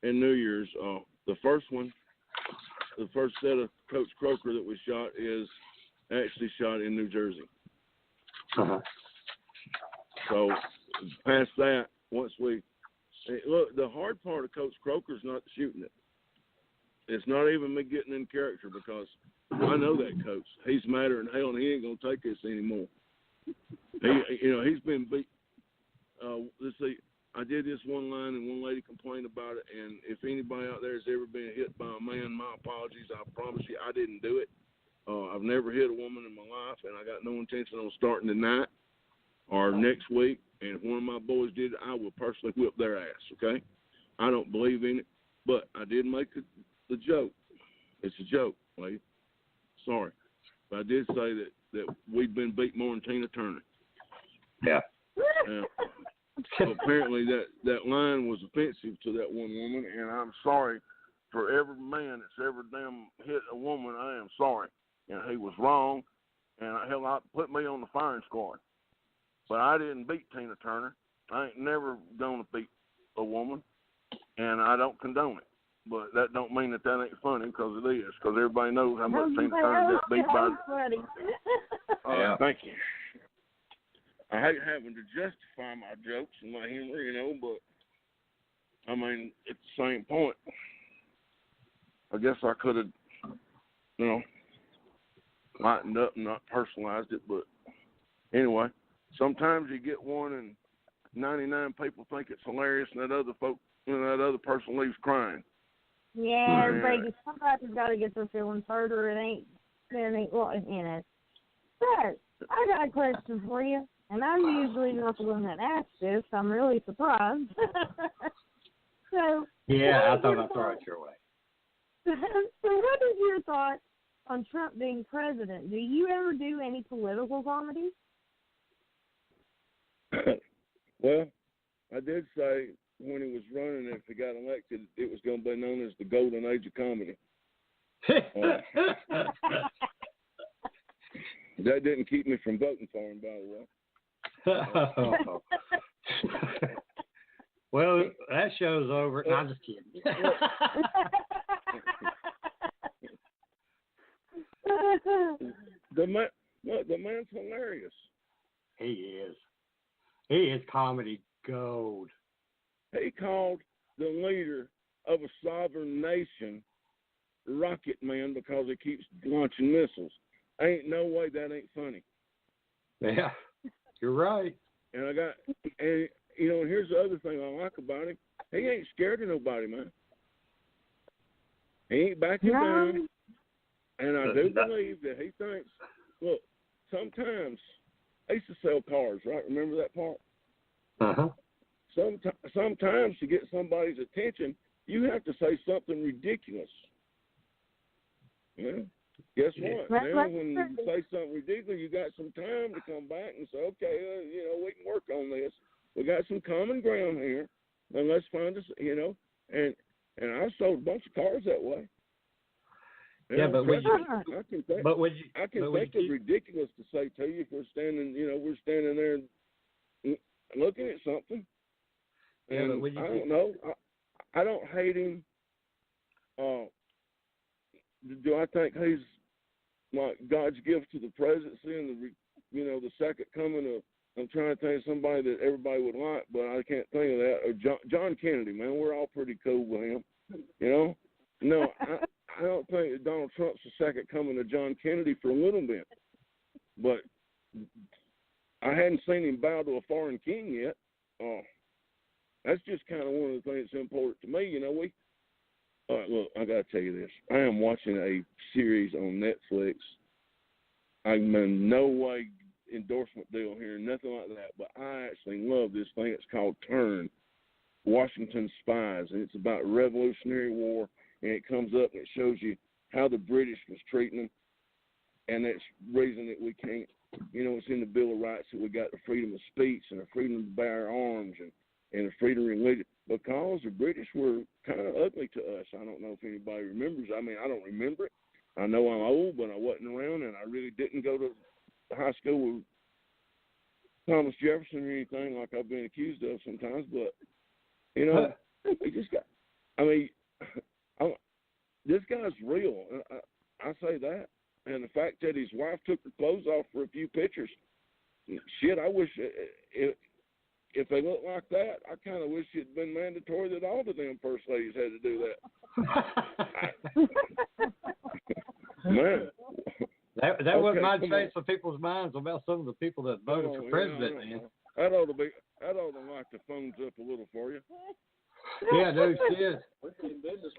and New Year's, the first set of Coach Croker that we shot is actually shot in New Jersey. Uh-huh. So past that, once look, the hard part of Coach Croker is not shooting it. It's not even me getting in character because I know that coach. He's madder than hell, and he ain't gonna take this anymore. He's been beat. Let's see. I did this one line, and one lady complained about it. And if anybody out there has ever been hit by a man, my apologies. I promise you, I didn't do it. I've never hit a woman in my life, and I got no intention on starting tonight or next week. And if one of my boys did, I will personally whip their ass. Okay? I don't believe in it, but I did make the joke. It's a joke, lady. Sorry, but I did say that we've been beat more than Tina Turner. Yeah. So apparently that line was offensive to that one woman, and I'm sorry for every man that's ever damn hit a woman. I am sorry, and he was wrong, and hell, put me on the firing squad. But I didn't beat Tina Turner. I ain't never gonna beat a woman, and I don't condone it. But that don't mean that ain't funny, because it is. Because everybody knows how much Tina Turner got beat by. Yeah. Thank you. I hate having to justify my jokes and my humor, but I mean, at the same point, I guess I could have, lightened up and not personalized it. But anyway, sometimes you get one and 99 people think it's hilarious, and that other person leaves crying. Yeah, everybody, somebody's got to get their feelings hurt, or it ain't well, But I got a question for you, and I'm usually not the one that asks this. So I'm really surprised. Yeah, I thought I'd throw it your way. So what is your thought on Trump being president? Do you ever do any political comedy? Well, I did say when he was running, if he got elected, it was going to be known as the golden age of comedy. That didn't keep me from voting for him, by the way. Well, that show's over. No, I'm just kidding. The man's hilarious. He is. He is comedy gold. He called the leader of a sovereign nation Rocket Man because he keeps launching missiles. Ain't no way that ain't funny. Yeah, you're right. And here's the other thing I like about him. He ain't scared of nobody, man. He ain't backing down. And I do believe that he thinks, look, sometimes I used to sell cars, right? Remember that part? Uh-huh. Sometimes to get somebody's attention, you have to say something ridiculous. Well, guess what? Now when you say something ridiculous, you got some time to come back and say, okay, we can work on this. We got some common ground here, and let's find us, and I sold a bunch of cars that way. Yeah, but would you? I can think of ridiculous to say to you if we're standing there looking at something. Yeah, and but I don't know. I don't hate him. Do I think he's like God's gift to the presidency and the second coming of? I'm trying to think of somebody that everybody would like, but I can't think of that. Or John Kennedy, man, we're all pretty cool with him. No, I don't think that Donald Trump's the second coming of John Kennedy for a little bit, but I hadn't seen him bow to a foreign king yet. That's just kind of one of the things that's important to me. Look, I got to tell you this. I am watching a series on Netflix. I'm in no way endorsement deal here, nothing like that, but I actually love this thing. It's called Turn, Washington Spies, and it's about Revolutionary War, and it comes up and it shows you how the British was treating them, and that's the reason that we can't, it's in the Bill of Rights that we got the freedom of speech and the freedom to bear arms and the freedom of religion, because the British were kind of ugly to us. I don't know if anybody remembers. I mean, I don't remember it. I know I'm old, but I wasn't around, and I really didn't go to high school with Thomas Jefferson or anything like I've been accused of sometimes, but, he just got, this guy's real. I say that. And the fact that his wife took her clothes off for a few pictures, shit, I wish if they look like that, I kind of wish it had been mandatory that all of them first ladies had to do that. Man. That what might change some people's minds about some of the people that voted for president. That ought to lock the phones up a little for you. Yeah, dude, shit.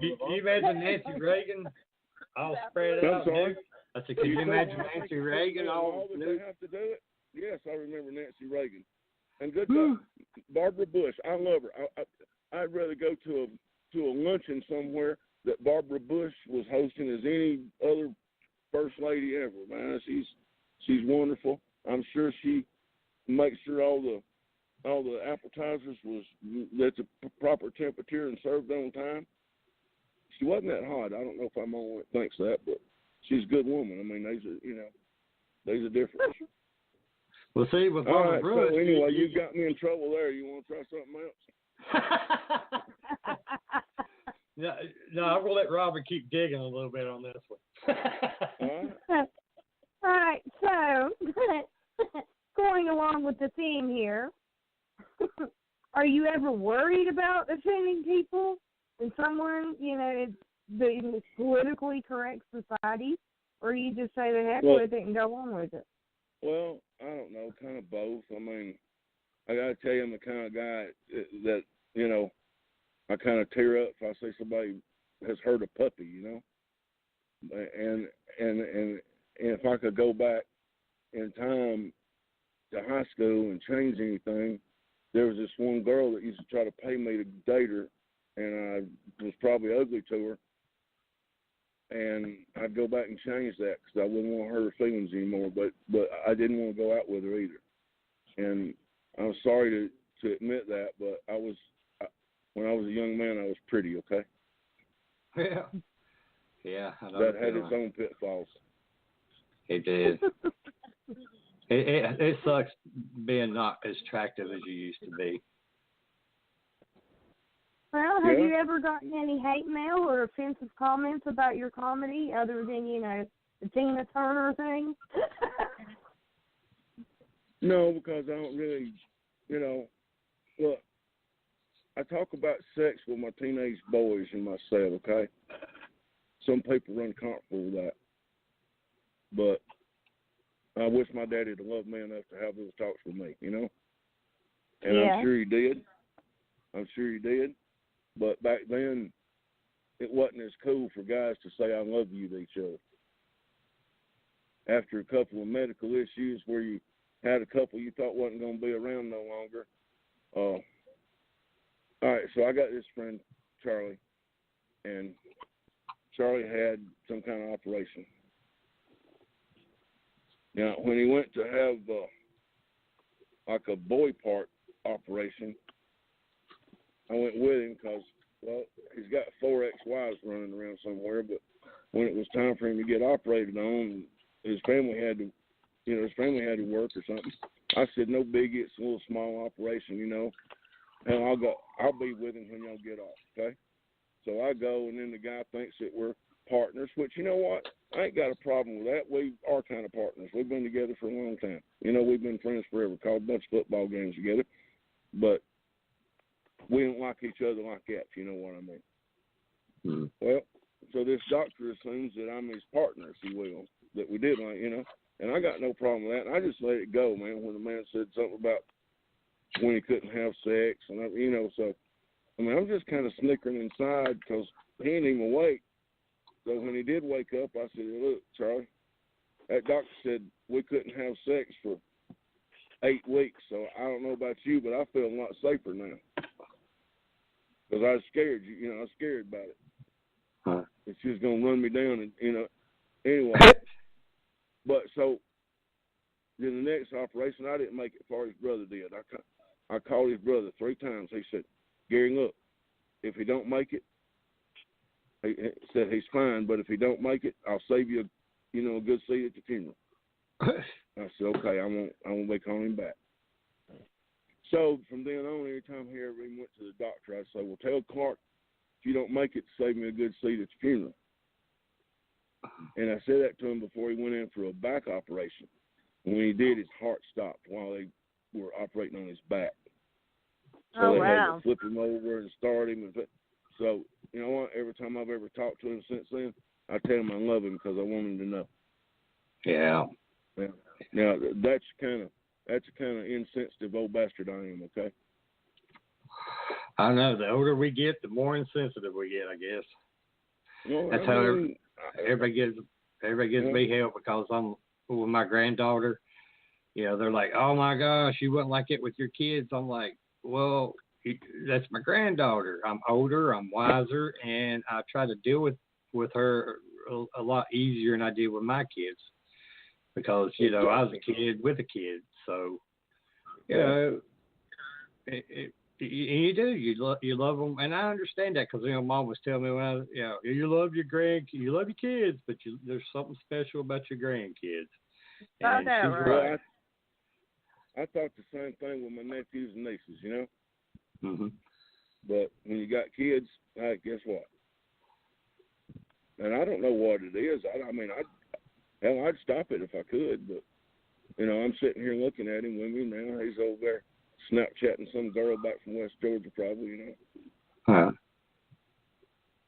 You imagine Nancy Reagan all spread out, dude? I said, can you imagine Nancy Reagan all would they have to do it? Yes, I remember Nancy Reagan. And good job, Barbara Bush. I love her. I'd rather go to a luncheon somewhere that Barbara Bush was hosting as any other first lady ever. Man, she's wonderful. I'm sure she makes sure all the appetizers was at the proper temperature and served on time. She wasn't that hot. I don't know if I'm the only one that thinks that, but she's a good woman. I mean, there's a difference. Well, see, with Barbara Bush. So anyway, you got me in trouble there. You want to try something else? No, I'm gonna let Robert keep digging a little bit on this one. All right, so going along with the theme here, are you ever worried about offending people in someone, in the politically correct society, or you just say the heck with it and go on with it? Well, I don't know, kind of both. I mean, I got to tell you, I'm the kind of guy that I kind of tear up if I say somebody has hurt a puppy, and if I could go back in time to high school and change anything, there was this one girl that used to try to pay me to date her, and I was probably ugly to her, and I'd go back and change that because I wouldn't want to hurt her feelings anymore, but I didn't want to go out with her either, and I'm sorry to admit that, but when I was a young man, I was pretty, okay? Yeah. I know that had its own pitfalls. It did. It sucks being not as attractive as you used to be. Well, have you ever gotten any hate mail or offensive comments about your comedy other than, the Tina Turner thing? No, because I don't really, look, I talk about sex with my teenage boys in my cell, okay? Some people are uncomfortable with that. But I wish my daddy to love me enough to have those talks with me, And Yeah. I'm sure he did. But back then, it wasn't as cool for guys to say I love you to each other. After a couple of medical issues where you had a couple you thought wasn't going to be around no longer. All right, so I got this friend, Charlie, and Charlie had some kind of operation. Now, when he went to have like a boy part operation, I went with him because, well, he's got 4 ex-wives running around somewhere, but when it was time for him to get operated on, his family had to, work or something. I said, no biggie, it's a little small operation, and I'll be with him when y'all get off, okay? So I go, and then the guy thinks that we're partners, which, you know what? I ain't got a problem with that. We are kind of partners. We've been together for a long time. We've been friends forever, called a bunch of football games together, but we don't like each other like that, if you know what I mean. Mm-hmm. Well, so this doctor assumes that I'm his partner, if you will, that we did like, and I got no problem with that. And I just let it go, man, when the man said something about when he couldn't have sex. And, so, I'm just kind of snickering inside because he ain't even awake. So when he did wake up, I said, look, Charlie, that doctor said we couldn't have sex for 8 weeks. So I don't know about you, but I feel a lot safer now. Because I was scared, I was scared about it. Huh. It's just going to run me down, and, anyway. But so, then the next operation, I didn't make it far, his brother did. I called his brother 3 times. He said, Gary, look, if he don't make it, he said he's fine, but if he don't make it, I'll save you, a good seat at the funeral. I said, okay, I won't be calling him back. So from then on, every time he ever went to the doctor, I'd say, well, tell Clark, if you don't make it, save me a good seat at the funeral. And I said that to him before he went in for a back operation. And when he did, his heart stopped while they were operating on his back. So they had to flip him over and start him. So, you know what? Every time I've ever talked to him since then, I tell him I love him because I want him to know. Yeah. Now, that's kind of insensitive old bastard I am, okay? I know. The older we get, the more insensitive we get, I guess. Well, that's how everybody gives me hell because I'm with my granddaughter. They're like, oh, my gosh, you wouldn't like it with your kids. I'm like, well, that's my granddaughter. I'm older, I'm wiser, and I try to deal with her a lot easier than I did with my kids because, I was a kid with a kid. So, you love them. And I understand that because, Mom was telling me when you love your you love your kids, but there's something special about your grandkids. And she's right. I thought the same thing with my nephews and nieces, Mm-hmm. But when you got kids, guess what? And I don't know what it is. I'd stop it if I could, but I'm sitting here looking at him with me now. He's over there Snapchatting some girl back from West Georgia, probably, Huh.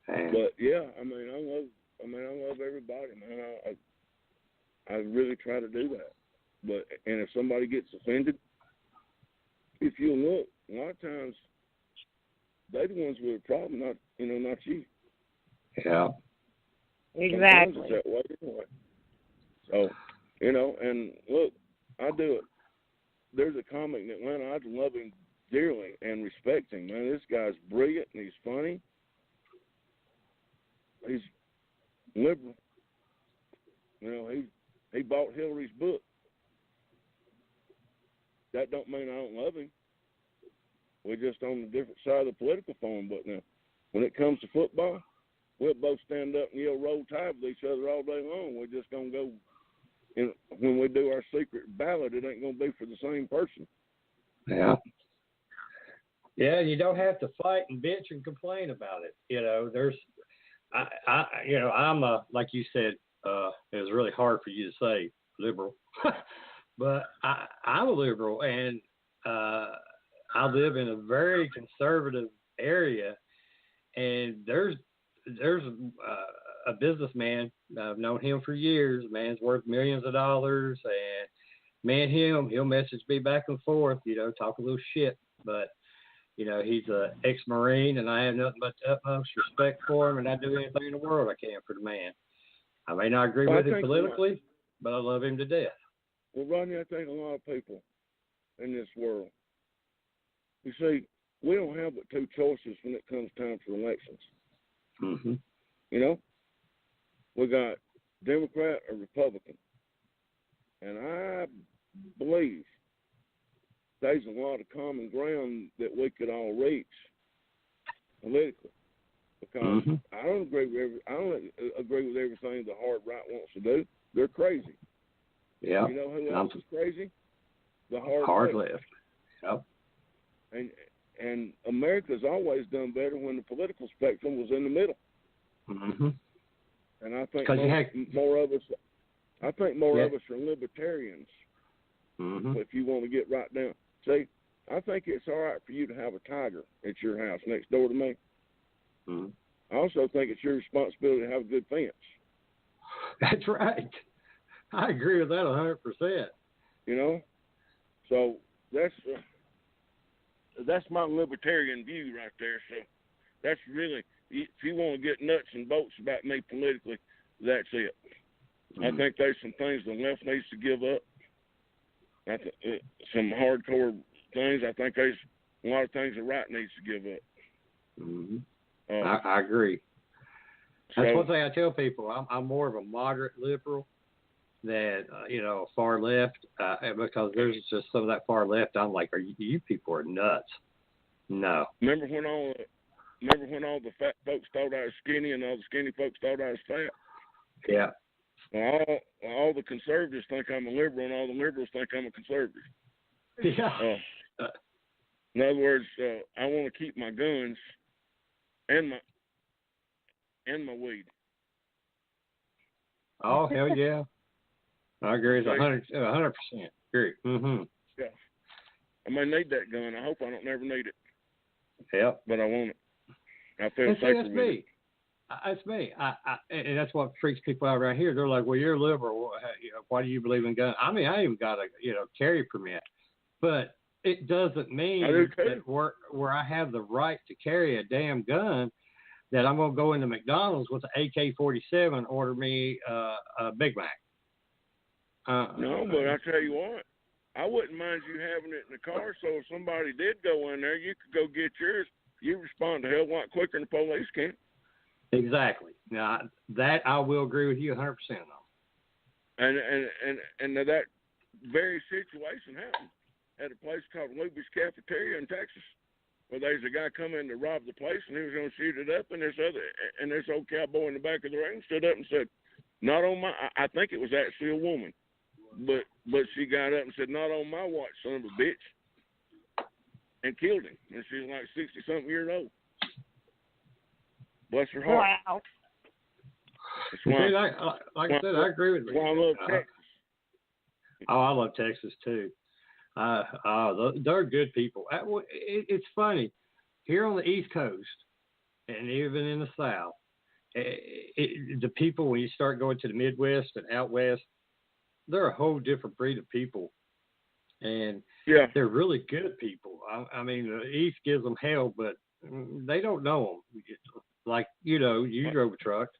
But yeah, I love everybody, man. I really try to do that. And if somebody gets offended, if you look, a lot of times they're the ones with a problem, not you. Yeah. Exactly. Sometimes it's that way anyway. So, and look, I do it. There's a comic in Atlanta. I love him dearly and respect him. Man, this guy's brilliant and he's funny. He's liberal. He bought Hillary's book. That don't mean I don't love him. We're just on a different side of the political phone. But now, when it comes to football, we'll both stand up and yell roll tide with each other all day long. We're just going to go, when we do our secret ballot, it ain't going to be for the same person. Yeah. Yeah, you don't have to fight and bitch and complain about it. I'm like you said, it was really hard for you to say liberal, but I'm a liberal, and I live in a very conservative area, and there's a businessman. I've known him for years. Man's worth millions of dollars, and man, he'll message me back and forth, talk a little shit, but he's a ex-Marine, and I have nothing but the utmost respect for him, and I'd do anything in the world I can for the man. I may not agree with him politically, but I love him to death. Well, Rodney, I think a lot of people in this world, you see, we don't have but 2 choices when it comes time for elections. Mm-hmm. we got Democrat or Republican. And I believe there's a lot of common ground that we could all reach politically. Because I don't agree with everything the hard right wants to do. They're crazy. Yeah. You know who else is crazy? The hard left. Yep. And America's always done better when the political spectrum was in the middle. Mm-hmm. And I think more of us are libertarians. Mm-hmm. If you want to get right down. See, I think it's all right for you to have a tiger at your house next door to me. Mm-hmm. I also think it's your responsibility to have a good fence. That's right. I agree with that 100%. You know, so that's my libertarian view right there. So that's really, if you want to get nuts and bolts about me politically, that's it. I think there's some things the left needs to give up. Some hardcore things. I think there's a lot of things the right needs to give up. Mm-hmm. I agree. That's one thing I tell people. I'm more of a moderate liberal than far left, because there's just some of that far left. I'm like, you people are nuts. No. Remember when all the fat folks thought I was skinny and all the skinny folks thought I was fat? Yeah. All the conservatives think I'm a liberal, and all the liberals think I'm a conservative. Yeah. In other words, I want to keep my guns and my weed. Oh, hell yeah. I agree. It's 100% agree. Mm-hmm. Yeah. I may need that gun. I hope I don't never need it. Yep. But I want it. I feel safer with it. That's me. And that's what freaks people out right here. They're like, well, you're liberal. Why do you believe in guns? I mean, I even got a carry permit. But it doesn't mean that where I have the right to carry a damn gun, that I'm going to go into McDonald's with an AK-47 and order me a Big Mac. No, but I tell you what, I wouldn't mind you having it in the car, so if somebody did go in there, you could go get yours. You respond to hell a lot quicker than the police can. Exactly. Now, that I will agree with you 100% on. And that very situation happened at a place called Luby's Cafeteria in Texas, where there's a guy come in to rob the place, and he was going to shoot it up, and this old cowboy in the back of the ring stood up and said, "Not on my." I think it was actually a woman, but she got up and said, "Not on my watch, son of a bitch," and killed him. And she's like 60-something years old. Bless her heart. Wow. Like I said, I agree with you. I love Texas. I love Texas too. They're good people. It's funny here on the East Coast and even in the South. The people, when you start going to the Midwest and out west, they're a whole different breed of people, and they're really good people. I mean, the East gives them hell, but they don't know them. Like you drove a truck,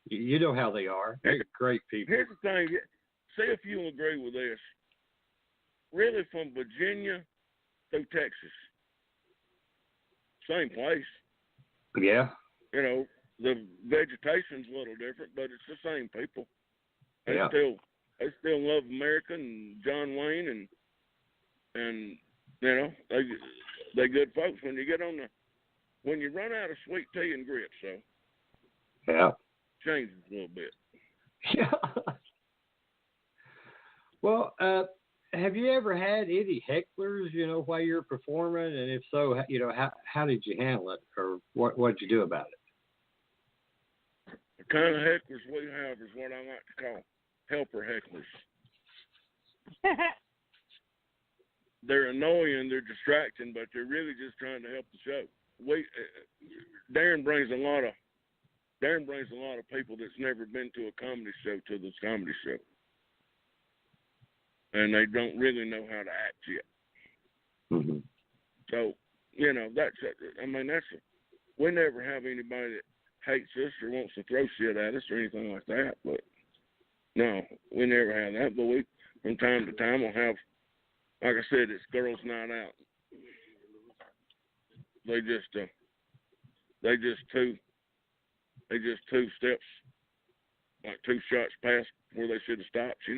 you know how they are. They're great people. Here's the thing. See if you'll agree with this. Really, from Virginia through Texas, same place. Yeah. The vegetation's a little different, but it's the same people. They still love America and John Wayne and they good folks. When you run out of sweet tea and grits, changes a little bit. Yeah. Well, have you ever had any hecklers, while you were performing? And if so, how did you handle it, or what did you do about it? The kind of hecklers we have is what I like to call helper hecklers. They're annoying, they're distracting, but they're really just trying to help the show. Darren brings a lot of people that's never been to a comedy show to this comedy show, and they don't really know how to act yet. Mm-hmm. So we never have anybody that hates us or wants to throw shit at us or anything like that. But no, we never have that. But we, from time to time, will have, like I said, it's girls' night out. They just two steps like 2 shots past where they should have stopped,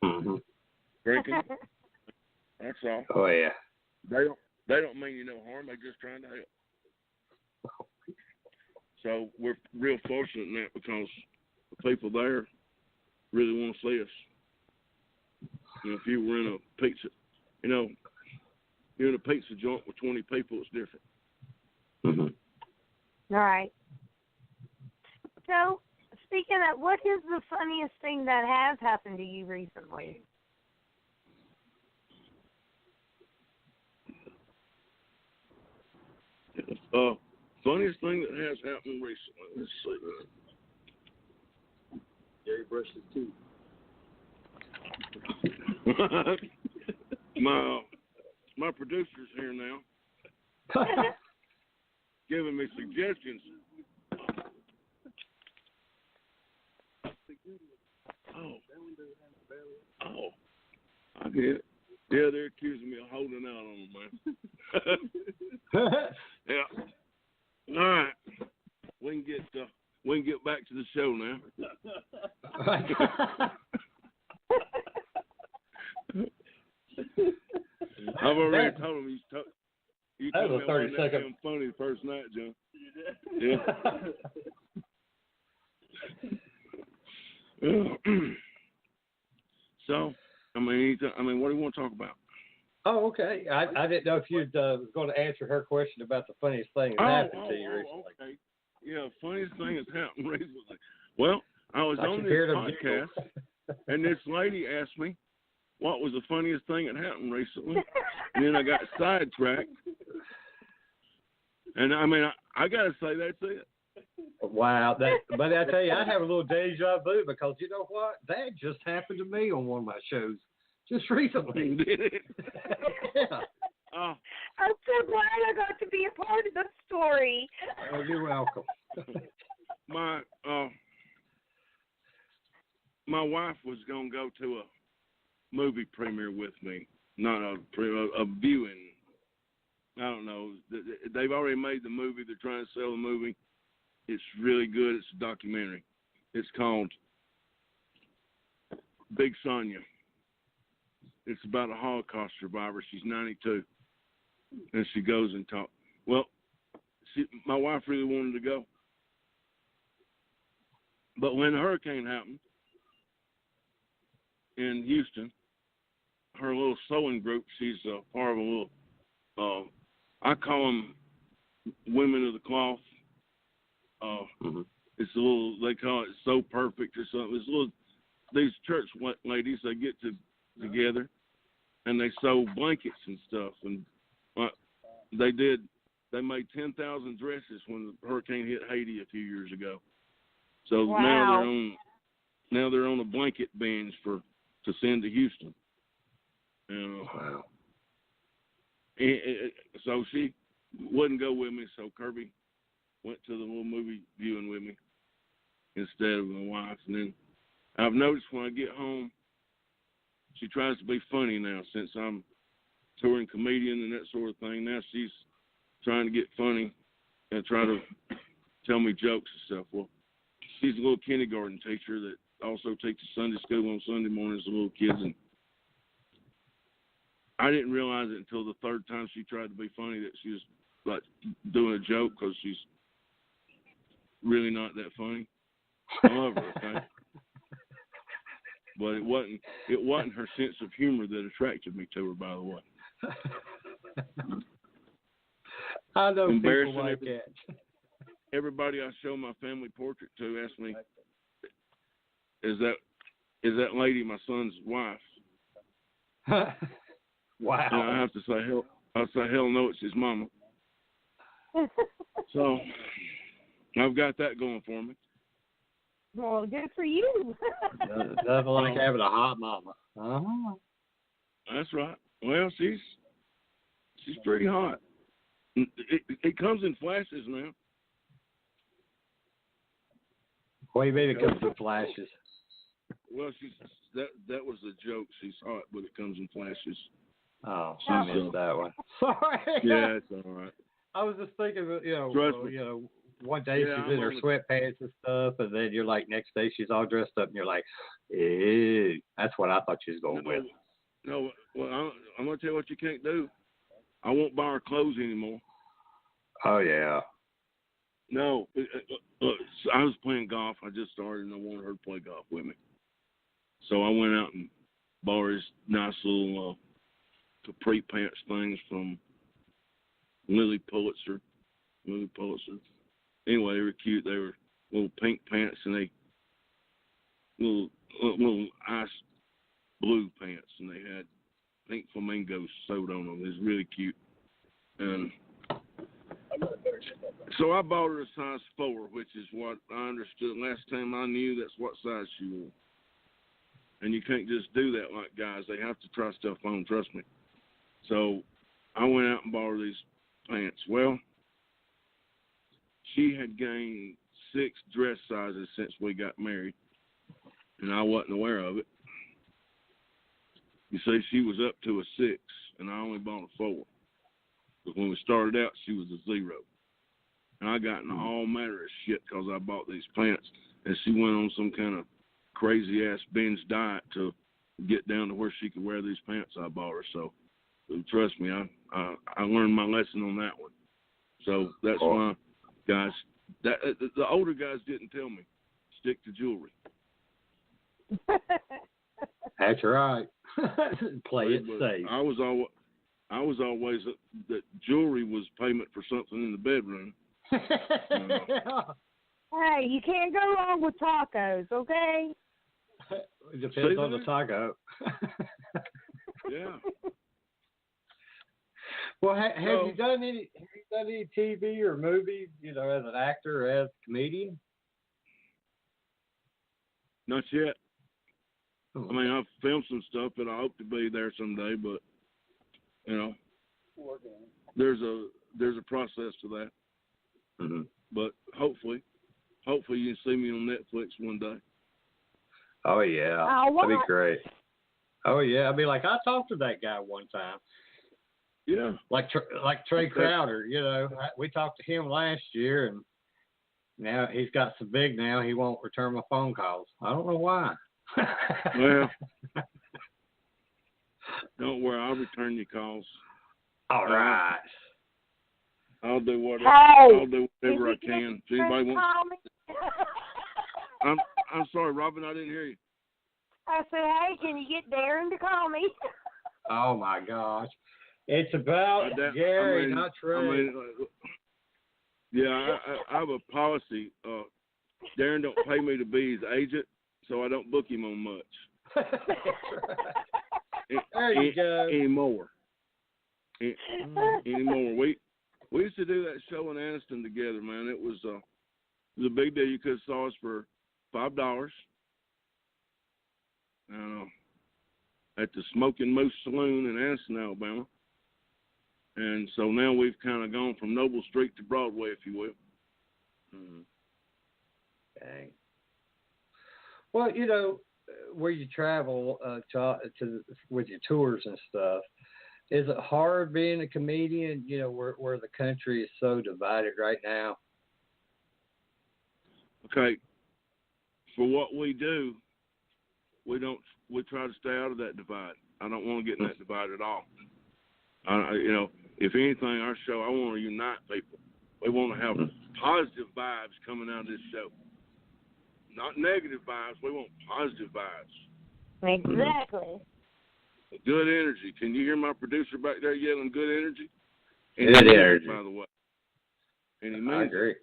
Mm-hmm. drinking. That's all. Oh, yeah. They don't mean you no harm. They're just trying to help. So we're real fortunate in that because the people there really want to see us. If you were in a pizza, you're in a pizza joint with 20 people, it's different. Mm-hmm. All right. So, speaking of, what is the funniest thing that has happened to you recently? Funniest thing that has happened recently. Let's see. Gary brushed his teeth. my producer's here now, giving me suggestions. Oh, I get it. Yeah, they're accusing me of holding out on them, man. Yeah. All right. We can get back to the show now. I've already told him you told me I wasn't that damn funny the first night, John. Yeah. So, I mean, what do you want to talk about? Oh, okay. I didn't know if you'd was going to answer her question about the funniest thing that happened to you recently. Okay. Yeah, funniest thing that's happened recently. Well, I was on this podcast, and this lady asked me what was the funniest thing that happened recently, and then I got sidetracked. And I mean, I got to say that's it. Wow, but I tell you, I have a little deja vu because you know what? That just happened to me on one of my shows just recently. Did it? Yeah. I'm so glad I got to be a part of the story. Oh, you're welcome. My wife was gonna go to a movie premiere with me, not a viewing. I don't know. They've already made the movie. They're trying to sell the movie. It's really good. It's a documentary. It's called Big Sonia. It's about a Holocaust survivor. She's 92. And she goes and talks. Well, my wife really wanted to go. But when the hurricane happened in Houston, her little sewing group, she's part of a little, I call them Women of the Cloth. It's a little, they call it So Perfect or something. It's a little, these church ladies, they get together and they sew blankets and stuff. And they made 10,000 dresses when the hurricane hit Haiti a few years ago. So wow. now they're on a blanket binge to send to Houston. Wow. So she wouldn't go with me, so Kirby went to the little movie viewing with me instead of my wife. And then I've noticed when I get home, she tries to be funny now since I'm touring comedian and that sort of thing. Now she's trying to get funny and try to tell me jokes and stuff. Well, she's a little kindergarten teacher that also teaches Sunday school on Sunday mornings to little kids. And I didn't realize it until the third time she tried to be funny that she was like doing a joke because she's really not that funny. I love her, okay? But it wasn't her sense of humor that attracted me to her, by the way. I know people like that. Everybody I show my family portrait to asks me, is that lady my son's wife? Wow. And I have to say, hell no, it's his mama. So I've got that going for me. Well, good for you. Nothing like having a hot mama. Uh-huh. That's right. Well, she's pretty hot. It comes in flashes now. What do you mean it comes in flashes? Well, that was a joke. She's hot, but it comes in flashes. Oh, I missed that one. Sorry. Yeah, it's all right. I was just thinking, one day she's in her sweatpants and stuff, and then you're like, next day she's all dressed up, and you're like, ew. That's what I thought she was going with. No, well, I'm going to tell you what you can't do. I won't buy her clothes anymore. Oh, yeah. No. Look, I was playing golf. I just started, and I wanted her to play golf with me. So I went out and bought her this nice little capri pants things from Lily Pulitzer. Anyway, they were cute. They were little pink pants, and they little ice blue pants, and they had pink flamingos sewed on them. It was really cute. And so I bought her a size 4, which is what I understood last time I knew. That's what size she wore. And you can't just do that like guys. They have to try stuff on, trust me. So I went out and bought her these pants. Well, she had gained 6 dress sizes since we got married, and I wasn't aware of it. You see, she was up to a 6, and I only bought a 4. But when we started out, she was a 0. And I got in all manner of shit because I bought these pants, and she went on some kind of crazy-ass binge diet to get down to where she could wear these pants I bought her. So trust me, I learned my lesson on that one. So that's why, guys, the older guys didn't tell me, stick to jewelry. That's right. Play it But safe. I was always that jewelry was payment for something in the bedroom. Hey, you can't go wrong with tacos, okay? It depends on the taco. Yeah. Well, have you done any TV or movies, as an actor or as a comedian? Not yet. I mean, I've filmed some stuff, and I hope to be there someday. But there's a process to that. Mm-hmm. But hopefully you can see me on Netflix one day. Oh yeah, that'd be great. Oh yeah, I mean, like I talked to that guy one time. Yeah. Like Trey Crowder, we talked to him last year, and now he's got so big now he won't return my phone calls. I don't know why. Well, don't worry, I'll return your calls. All right. I'll do whatever. Hey, I'll do whatever I can. If anybody wants. I'm sorry, Robin. I didn't hear you. I said, hey, can you get Darren to call me? Oh my gosh, it's about Gary, not Trey. Yeah, I have a policy. Darren don't pay me to be his agent, so I don't book him on much. There you go. Anymore. We used to do that show in Anniston together, man. It was a big deal. You could have saw us for $5. At the Smoking Moose Saloon in Anniston, Alabama. And so now we've kind of gone from Noble Street to Broadway, if you will. Mm-hmm. Dang. Well, where you travel with your tours and stuff, is it hard being a comedian, where the country is so divided right now? Okay. For what we do, we try to stay out of that divide. I don't want to get in that divide at all. If anything, our show, I want to unite people. We want to have positive vibes coming out of this show. Not negative vibes. We want positive vibes. Exactly. Good energy. Can you hear my producer back there yelling good energy? Good energy. By the way. And he means I agree.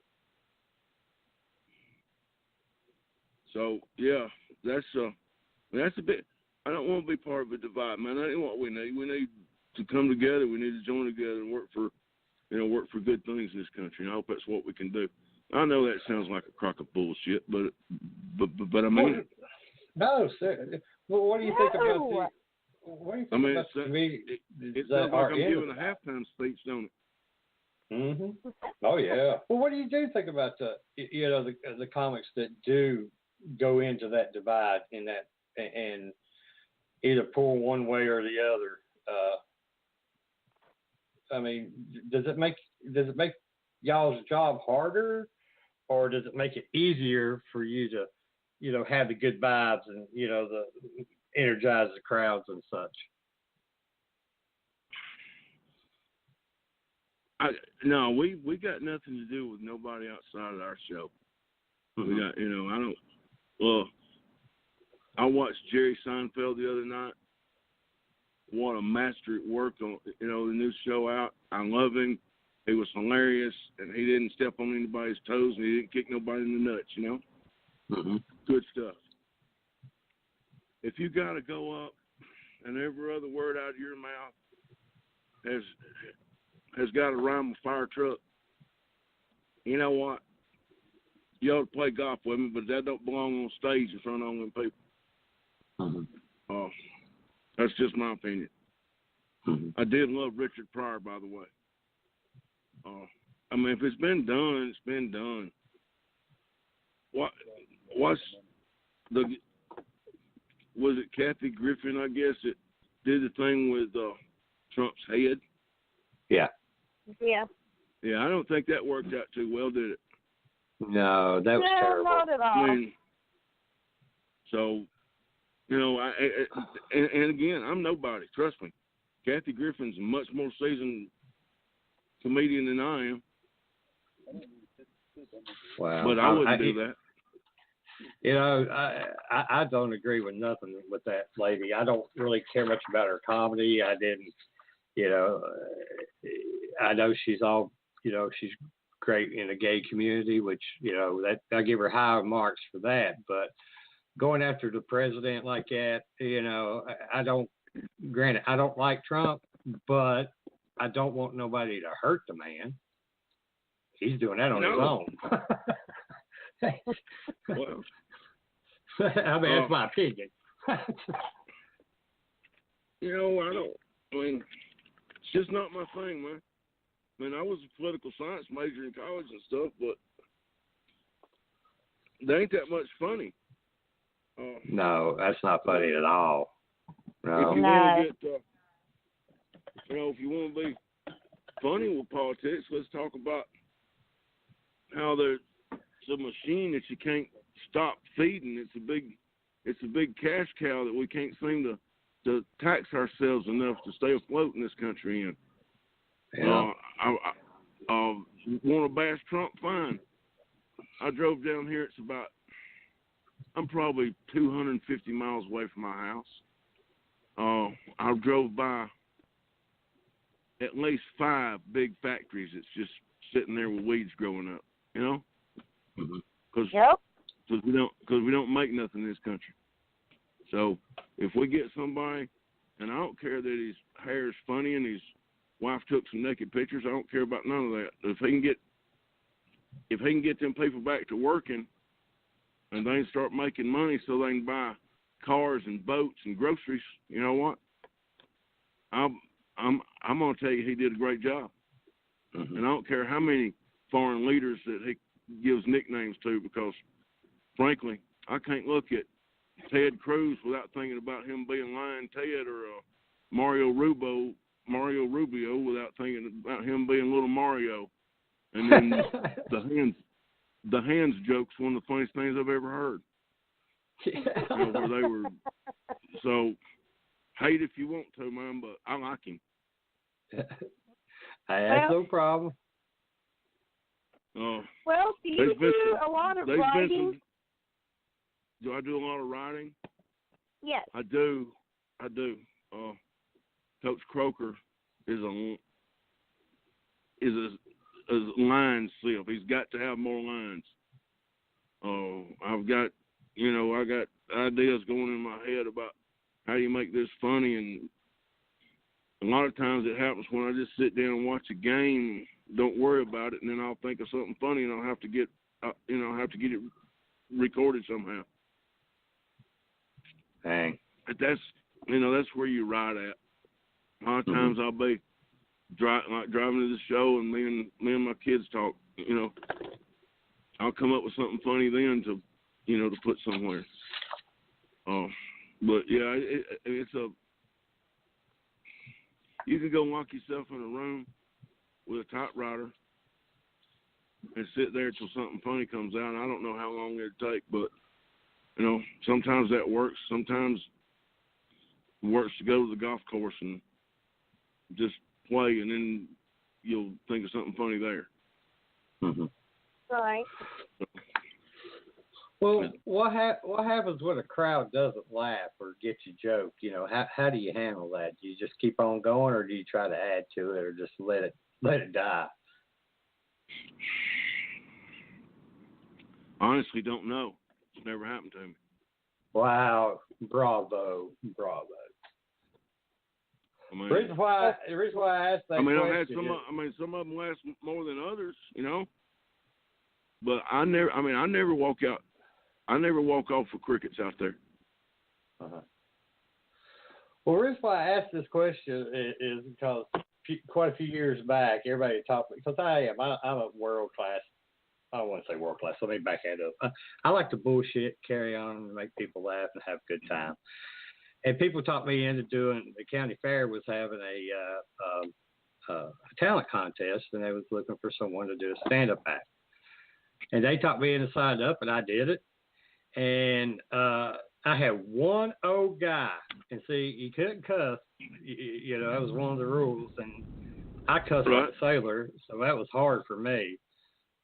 So, yeah, that's a bit. I don't want to be part of a divide, man. That ain't what we need. We need to come together. We need to join together and work for good things in this country. And I hope that's what we can do. I know that sounds like a crock of bullshit, but I mean. No, sir. Well, what do you think about the? What do you think about the comedian? It sounds like I'm giving a halftime speech, don't it? Mhm. Oh yeah. Well, what do you think about the comics that do go into that divide and either pull one way or the other? I mean, does it make y'all's job harder, or does it make it easier for you to, have the good vibes and the energize the crowds and such? No, we got nothing to do with nobody outside of our show. Mm-hmm. We got, I don't. Well, I watched Jerry Seinfeld the other night. What a master at work on, the new show out. I love him. He was hilarious, and he didn't step on anybody's toes, and he didn't kick nobody in the nuts. Mm-hmm. Good stuff. If you got to go up, and every other word out of your mouth has got to rhyme with fire truck, you know what? You ought to play golf with me, but that don't belong on stage in front of them people. Mm-hmm. That's just my opinion. Mm-hmm. I did love Richard Pryor, by the way. I mean, if it's been done, it's been done. What's was it Kathy Griffin, I guess, that did the thing with Trump's head? Yeah. Yeah. Yeah, I don't think that worked out too well, did it? No, that was terrible. Not at all. I mean, so, and again, I'm nobody. Trust me. Kathy Griffin's a much more seasoned comedian than I am. Wow. But I wouldn't do that. I don't agree with nothing with that lady. I don't really care much about her comedy. I didn't, I know she's all, she's great in the gay community, which, that I give her high marks for that. But going after the president like that, I don't like Trump, but I don't want nobody to hurt the man. He's doing that on his own. Well, I mean, that's my opinion. I mean, it's just not my thing, man. I mean, I was a political science major in college and stuff, but there ain't that much funny. No, that's not funny at all. No. If you want to get, if you want to be funny with politics, let's talk about how there's a machine that you can't stop feeding. It's a big cash cow that we can't seem to tax ourselves enough to stay afloat in this country in. Yeah. I want to bash Trump? Fine. I drove down here. I'm probably 250 miles away from my house. I drove by at least 5 big factories that's just sitting there with weeds growing up, Because we don't make nothing in this country. So if we get somebody, and I don't care that his hair is funny and his wife took some naked pictures, I don't care about none of that. If he can get them people back to working, and they can start making money so they can buy cars and boats and groceries, you know what? I'm gonna tell you he did a great job. Mm-hmm. And I don't care how many foreign leaders that he gives nicknames to, because frankly, I can't look at Ted Cruz without thinking about him being Lion Ted, or Mario Rubio without thinking about him being Little Mario. And then the hands joke's one of the funniest things I've ever heard. Where they were, so hate if you want to, man, but I like him. That's no problem. Well, do you do a lot of writing? Do I do a lot of writing? Yes. I do. Coach Croker is a line sieve. He's got to have more lines. I've got, I got ideas going in my head about how you make this funny, and a lot of times it happens when I just sit down and watch a game, don't worry about it, and then I'll think of something funny, and I'll have to get it recorded somehow. Dang. But that's where you ride at. A lot of times I'll be driving to the show, and me and my kids talk. I'll come up with something funny then to put somewhere. But yeah, you can go lock yourself in a room with a typewriter and sit there till something funny comes out. And I don't know how long it'll take, but sometimes that works. Sometimes it works to go to the golf course and just play, and then you'll think of something funny there. Mm-hmm. Right. Well, what happens when a crowd doesn't laugh or get your joke? How do you handle that? Do you just keep on going, or do you try to add to it, or just let it die? Honestly, don't know. It's never happened to me. Wow, bravo. The reason why I asked that question. I had some of them last more than others, But I never walk out. I never walk off for crickets out there. Uh-huh. Well, the reason why I asked this question is because quite a few years back, everybody talked, because I'm a world class. I don't want to say world class. Let me back that up. I like to bullshit, carry on, and make people laugh and have a good time. And people talked me into doing. The county fair was having a talent contest, and they was looking for someone to do a stand-up act. And they talked me in and signed up, and I did it. And I had one old guy, and see, you couldn't cuss. That was one of the rules. And I cussed like a sailor, so that was hard for me.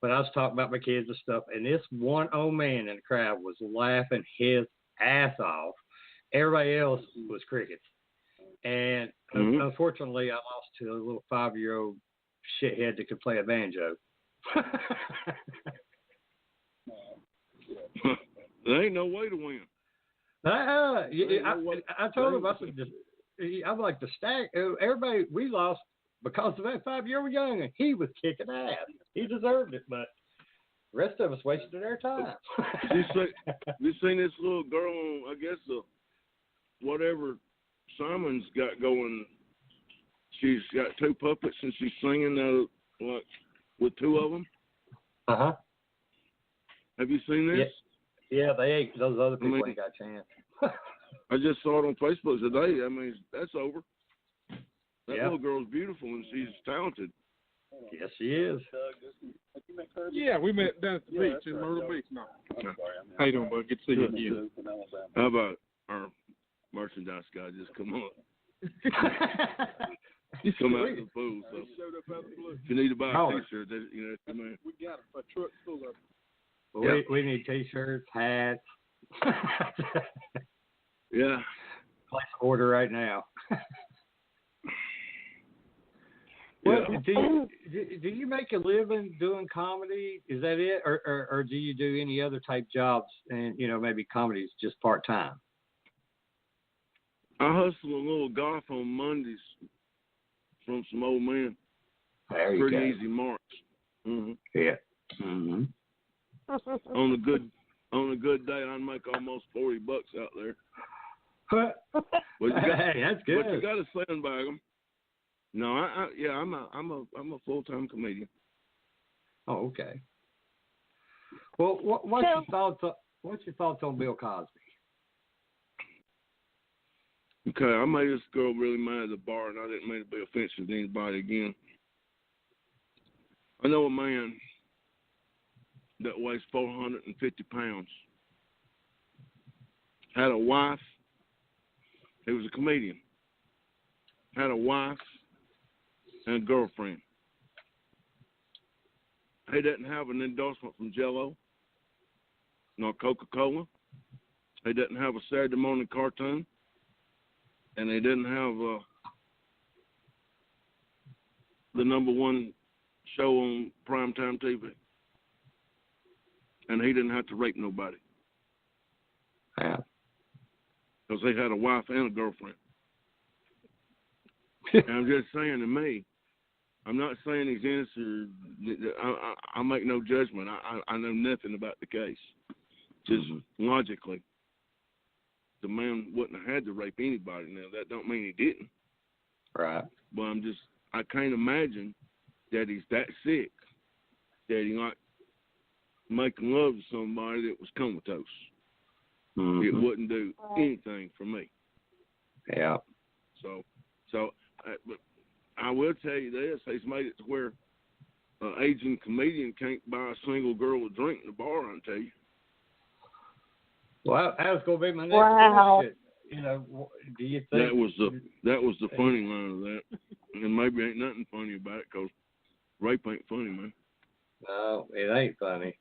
But I was talking about my kids and stuff, and this one old man in the crowd was laughing his ass off. Everybody else was crickets. And unfortunately, I lost to a little 5-year-old shithead that could play a banjo. There ain't no way to win. I told him, I said, I'm like the stack. Everybody, we lost because of that 5-year-old young. He was kicking ass. He deserved it, but the rest of us wasted their time. You seen this little girl on, I guess, whatever Simon's got going? She's got 2 puppets and she's singing with 2 of them. Uh-huh. Have you seen this? Yeah, they ain't. Those other people ain't got a chance. I just saw it on Facebook today. That's over. That little girl's beautiful and she's talented. Yes, she is. Yeah, we met down at the beach in Myrtle Beach. No. How you doing, bud? Good to see you again. How about our merchandise guy just come on? He's come out of the pool, so if you need to buy a T-shirt, that's man. We got a truck full of them. We need T-shirts, hats. Yeah. Place order right now. Well, do you make a living doing comedy? Is that it, or do you do any other type jobs? And maybe comedy is just part time. I hustle a little golf on Mondays from some old men. There you go. Pretty easy marks. Mm-hmm. Yeah. Mm-hmm. On a good day, I make almost $40 out there. Hey, that's good. But you got to sandbag them. No, I'm a full-time comedian. Oh, okay. Well, what's your thoughts on Bill Cosby? Okay, I made this girl really mad at the bar, and I didn't mean to be offensive to anybody again. I know a man that weighs 450 pounds, had a wife. He was a comedian. Had a wife and a girlfriend. He doesn't have an endorsement from Jell-O, nor Coca-Cola. He doesn't have a Saturday morning cartoon. And they didn't have the #1 show on primetime TV. And he didn't have to rape nobody. Yeah. Because they had a wife and a girlfriend. And I'm just saying to me, I'm not saying he's innocent. I make no judgment. I know nothing about the case. Just logically. The man wouldn't have had to rape anybody. Now, that don't mean he didn't. Right. But I can't imagine that he's that sick that he like making love to somebody that was comatose. Mm-hmm. It wouldn't do anything for me. Yeah. So but I will tell you this: he's made it to where an aging comedian can't buy a single girl a drink in the bar, I tell you. Well, that was going to be my next question. You know, do you think that was the funny line of that? And maybe ain't nothing funny about it, 'cause rape ain't funny, man. No, it ain't funny.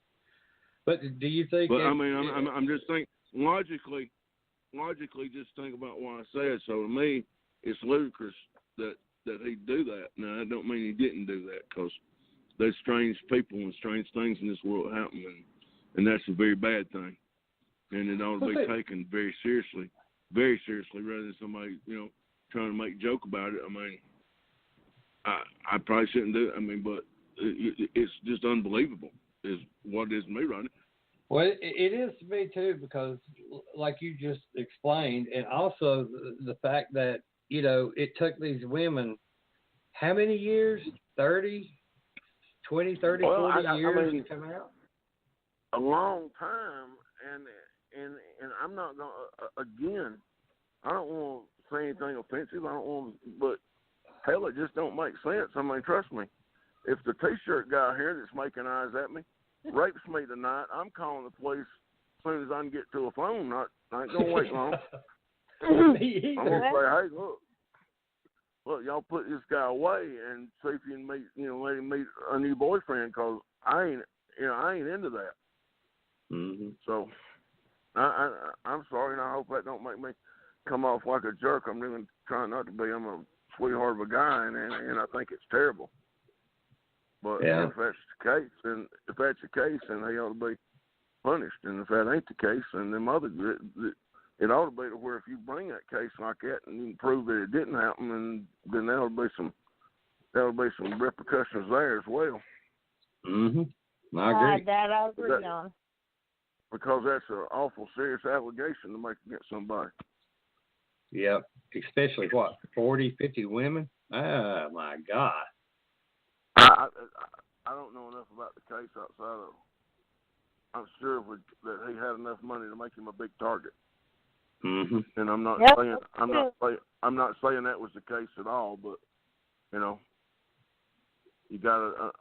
But do you think? But I'm just thinking logically, just think about what I said. So to me, it's ludicrous that he'd do that. Now, that don't mean he didn't do that, 'cause there's strange people and strange things in this world happen, and that's a very bad thing. And it ought to be taken very seriously, rather than somebody, trying to make a joke about it. I mean, I probably shouldn't do it. I mean, but it's just unbelievable is what it is to me, Rodney. Well, it is to me, too, because like you just explained, and also the fact that, it took these women how many years? 30, 20, 30, 40 years to come out? A long time, and I'm not going to, again, I don't want to say anything offensive. I don't want to, but hell, it just don't make sense. I mean, trust me, if the T-shirt guy here that's making eyes at me rapes me tonight, I'm calling the police as soon as I can get to a phone. I ain't going to wait long. I'm going to say, hey, look, y'all put this guy away and see if you can meet, let him meet a new boyfriend, because I ain't into that. Mm-hmm. So, I'm sorry, and I hope that don't make me come off like a jerk. I'm really trying not to be. I'm a sweetheart of a guy, and I think it's terrible. But if that's the case, then he ought to be punished. And if that ain't the case, then it ought to be to where if you bring that case like that and you can prove that it didn't happen, and then there'll be some repercussions there as well. Mm-hmm. I agree. That I agree on. Because that's an awful serious allegation to make against somebody. Yeah, especially 40, 50 women? Oh, my God. I don't know enough about the case outside of. I'm sure that he had enough money to make him a big target. Mm-hmm. And I'm not saying that was the case at all, but you gotta.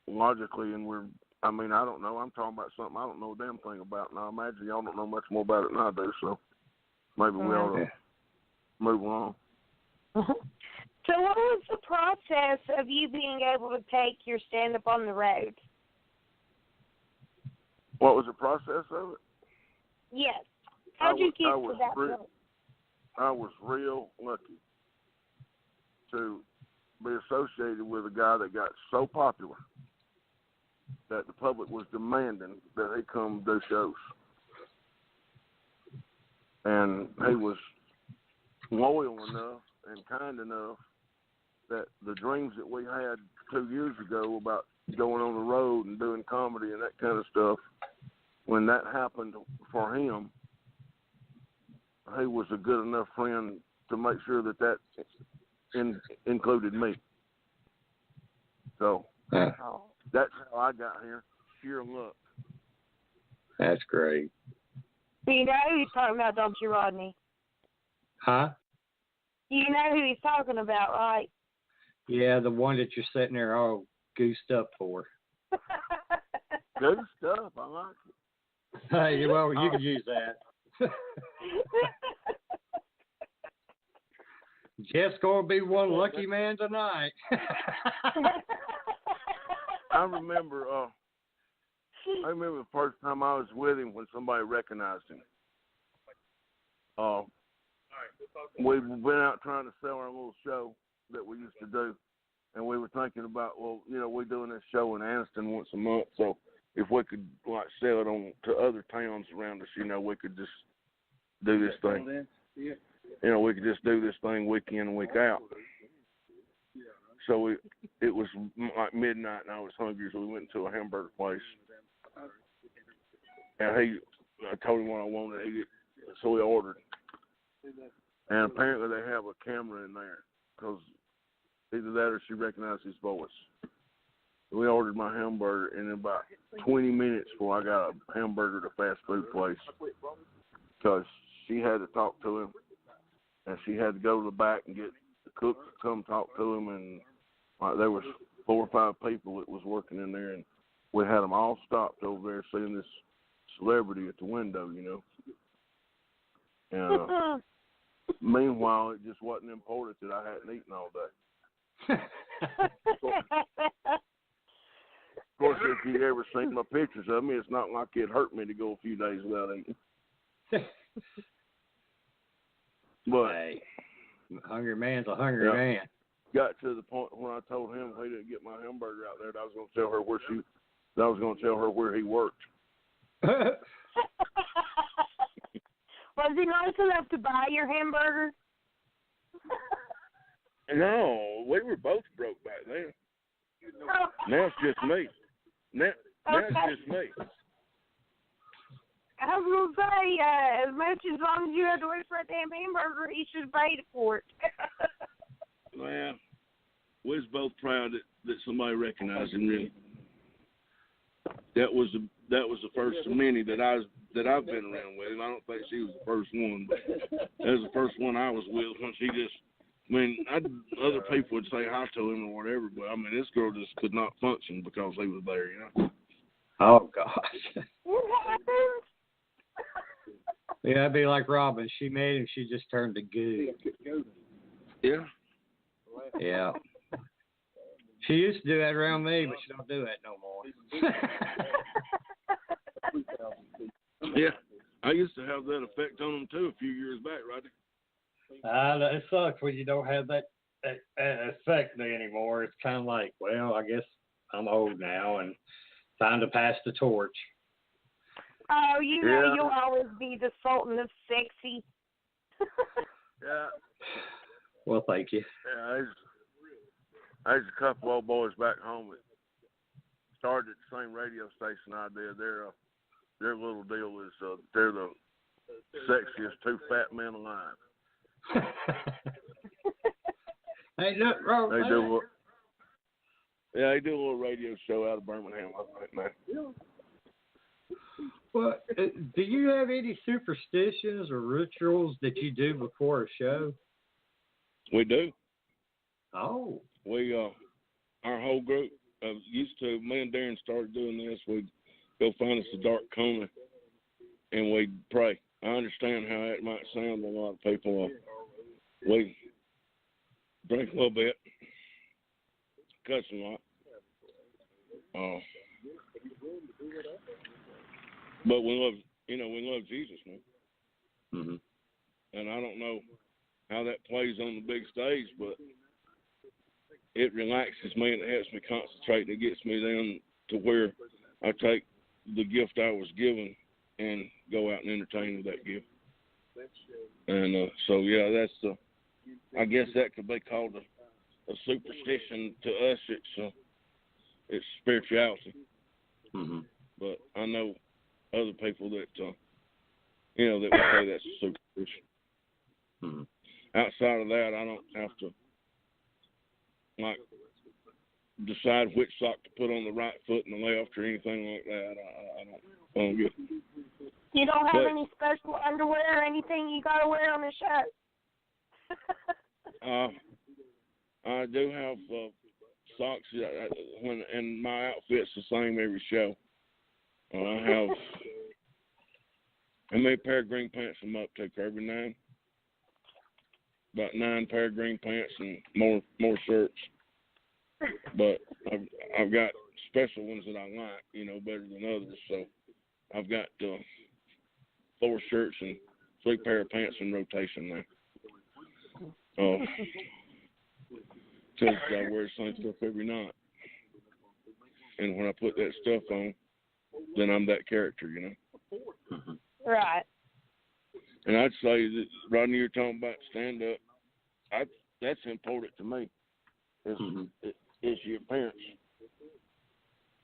Logically, and I don't know. I'm talking about something I don't know a damn thing about, and I imagine y'all don't know much more about it than I do. So maybe we ought to move along. So what was the process of you being able to take your stand-up on the road? What was the process of it? Yes. How did you get to that point? I was real lucky to be associated with a guy that got so popular that the public was demanding that he come do shows. And he was loyal enough and kind enough that the dreams that we had 2 years ago about going on the road and doing comedy and that kind of stuff, when that happened for him, he was a good enough friend to make sure that included me. So that's how I got here. Sheer luck. That's great. You know who he's talking about, don't you, Rodney? Huh? You know who he's talking about, right? Yeah, the one that you're sitting there all goosed up for. Goosed up? I like it. Hey, well, you can use that. Just gonna be one lucky man tonight. I remember the first time I was with him when somebody recognized him. We went out trying to sell our little show that we used to do, and we were thinking about, we're doing this show in Anniston once a month, so if we could sell it on to other towns around us, we could just do this thing. We could just do this thing week in and week out. So it was like midnight, and I was hungry, so we went to a hamburger place. And I told him what I wanted, so we ordered. And apparently they have a camera in there, because either that or she recognized his voice. We ordered my hamburger, and in about 20 minutes before I got a hamburger at a fast food place, because she had to talk to him, and she had to go to the back and get the cook to come talk to him, and there was 4 or 5 people that was working in there, and we had them all stopped over there seeing this celebrity at the window, And meanwhile, it just wasn't important that I hadn't eaten all day. Of course, if you ever seen my pictures of me, it's not like it hurt me to go a few days without eating. But hey, hungry man's a hungry man. Got to the point when I told him if he didn't get my hamburger out there, that I was going to tell her where he worked. Was he nice enough to buy your hamburger? No, we were both broke back then. Now it's just me. Now it's just me. I was going to say, as long as you had to wait for a damn hamburger, you should have paid for it. Well, we was both proud that somebody recognized him. Really, that was the first of many that I've been around with, and I don't think she was the first one, but that was the first one I was with. When she just, other people would say hi to him or whatever, but this girl just could not function because he was there, Oh gosh. What happened? Yeah, it'd be like Robin. She made him. She just turned to goo. Yeah. Yeah. She used to do that around me, but she don't do that no more. Yeah, I used to have that effect on them too a few years back, Roger. It sucks when you don't have that effect anymore. It's kind of like, well, I guess I'm old now and time to pass the torch. Oh, you'll always be the Sultan of sexy. Yeah. Well, thank you. Yeah, there's a couple old boys back home that started at the same radio station I did. Their little deal is they're the sexiest 2 fat men alive. Ain't nothing wrong with that. They do a little radio show out of Birmingham, I think, man. Well, do you have any superstitions or rituals that you do before a show? We do. Oh. We, our whole group, me and Darren started doing this. We'd go find us a dark corner and we'd pray. I understand how that might sound to a lot of people. We drink a little bit, cuss a lot. But we love Jesus, man. Mm-hmm. And I don't know how that plays on the big stage, but it relaxes me and it helps me concentrate and it gets me down to where I take the gift I was given and go out and entertain with that gift. And that's I guess that could be called a superstition to us. It's spirituality. Mm-hmm. But I know other people that that would say that's a superstition. Mm-hmm. Outside of that, I don't have to decide which sock to put on the right foot and the left or anything like that. I don't get it. You don't have any special underwear or anything you got to wear on the show? I do have socks, and my outfit's the same every show. I have, how many pair of green pants am I up to, Kirby? 9? About 9 pair of green pants and more shirts. But I've got special ones that I like, better than others. So I've got 4 shirts and 3 pair of pants in rotation now. Because I wear the same stuff every night. And when I put that stuff on, then I'm that character, Mm-hmm. Right. And I'd say that, Rodney, you're talking about stand-up. That's important to me. It's your appearance.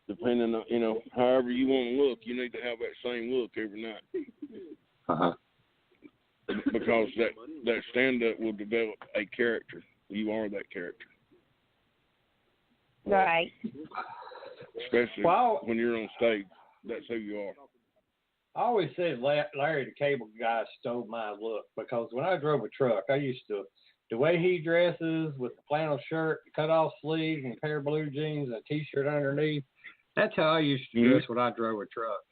Depending on, however you want to look, you need to have that same look every night. Uh-huh. Because that stand-up will develop a character. You are that character. Right. Especially when you're on stage. That's who you are. I always said Larry the Cable Guy stole my look because when I drove a truck, I used to the way he dresses with the flannel shirt, cut off sleeves, and a pair of blue jeans and a t-shirt underneath, that's how I used to dress when I drove a truck.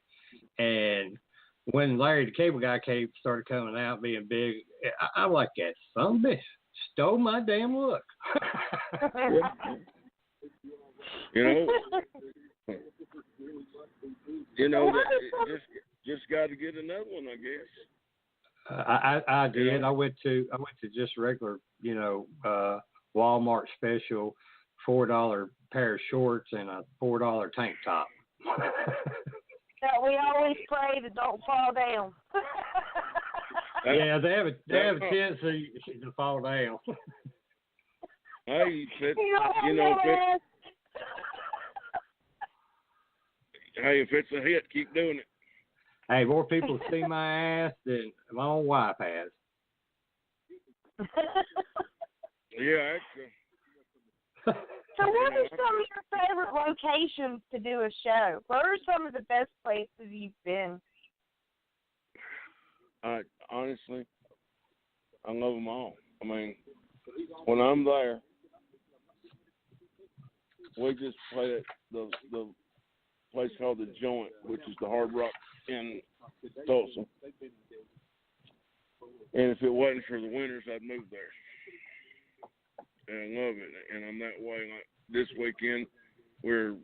And when Larry the Cable Guy started coming out being big, I'm like, that son of a bitch stole my damn look. Just got to get another one, I guess. I did. I went to just regular, Walmart special, $4 pair of shorts and a $4 tank top. That we always pray that don't fall down. Yeah, they have a tendency to fall down. Hey, if it's a hit, keep doing it. Hey, more people see my ass than my own wife has. Yeah, actually. So what are some of your favorite locations to do a show? What are some of the best places you've been? Honestly, I love them all. I mean, when I'm there, we just play at the place called The Joint, which is the Hard Rock in Tulsa. And if it wasn't for the winters, I'd move there. And I love it. And I'm that way. Like this weekend, we're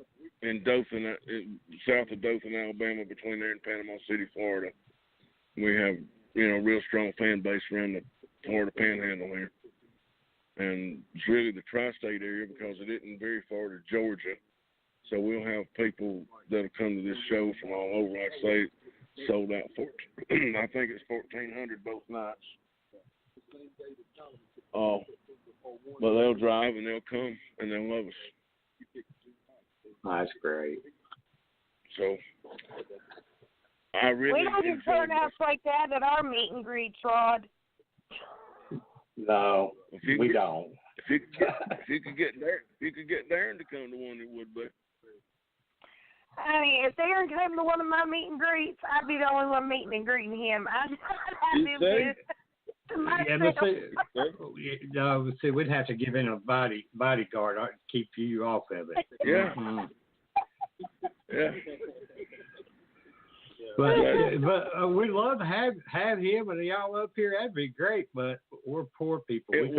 in Dothan, south of Dothan, Alabama, between there and Panama City, Florida. We have, real strong fan base around the Florida Panhandle here. And it's really the tri-state area because it isn't very far to Georgia. So we'll have people that'll come to this show from all over. Like I say, sold out for, I think it's 1,400 both nights. But they'll drive and they'll come and they'll love us. That's great. So I really. We don't get turnouts like that at our meet and greets, Rod. No, we don't. If you could get Darren to come to one, it would be. I mean, if Darren came to one of my meet and greets, I'd be the only one meeting and greeting him. I'd have him to myself. See, we'd have to give in a bodyguard to keep you off of it. Yeah. Mm-hmm. Yeah. But we'd love to have him and y'all up here. That'd be great. But we're poor people. It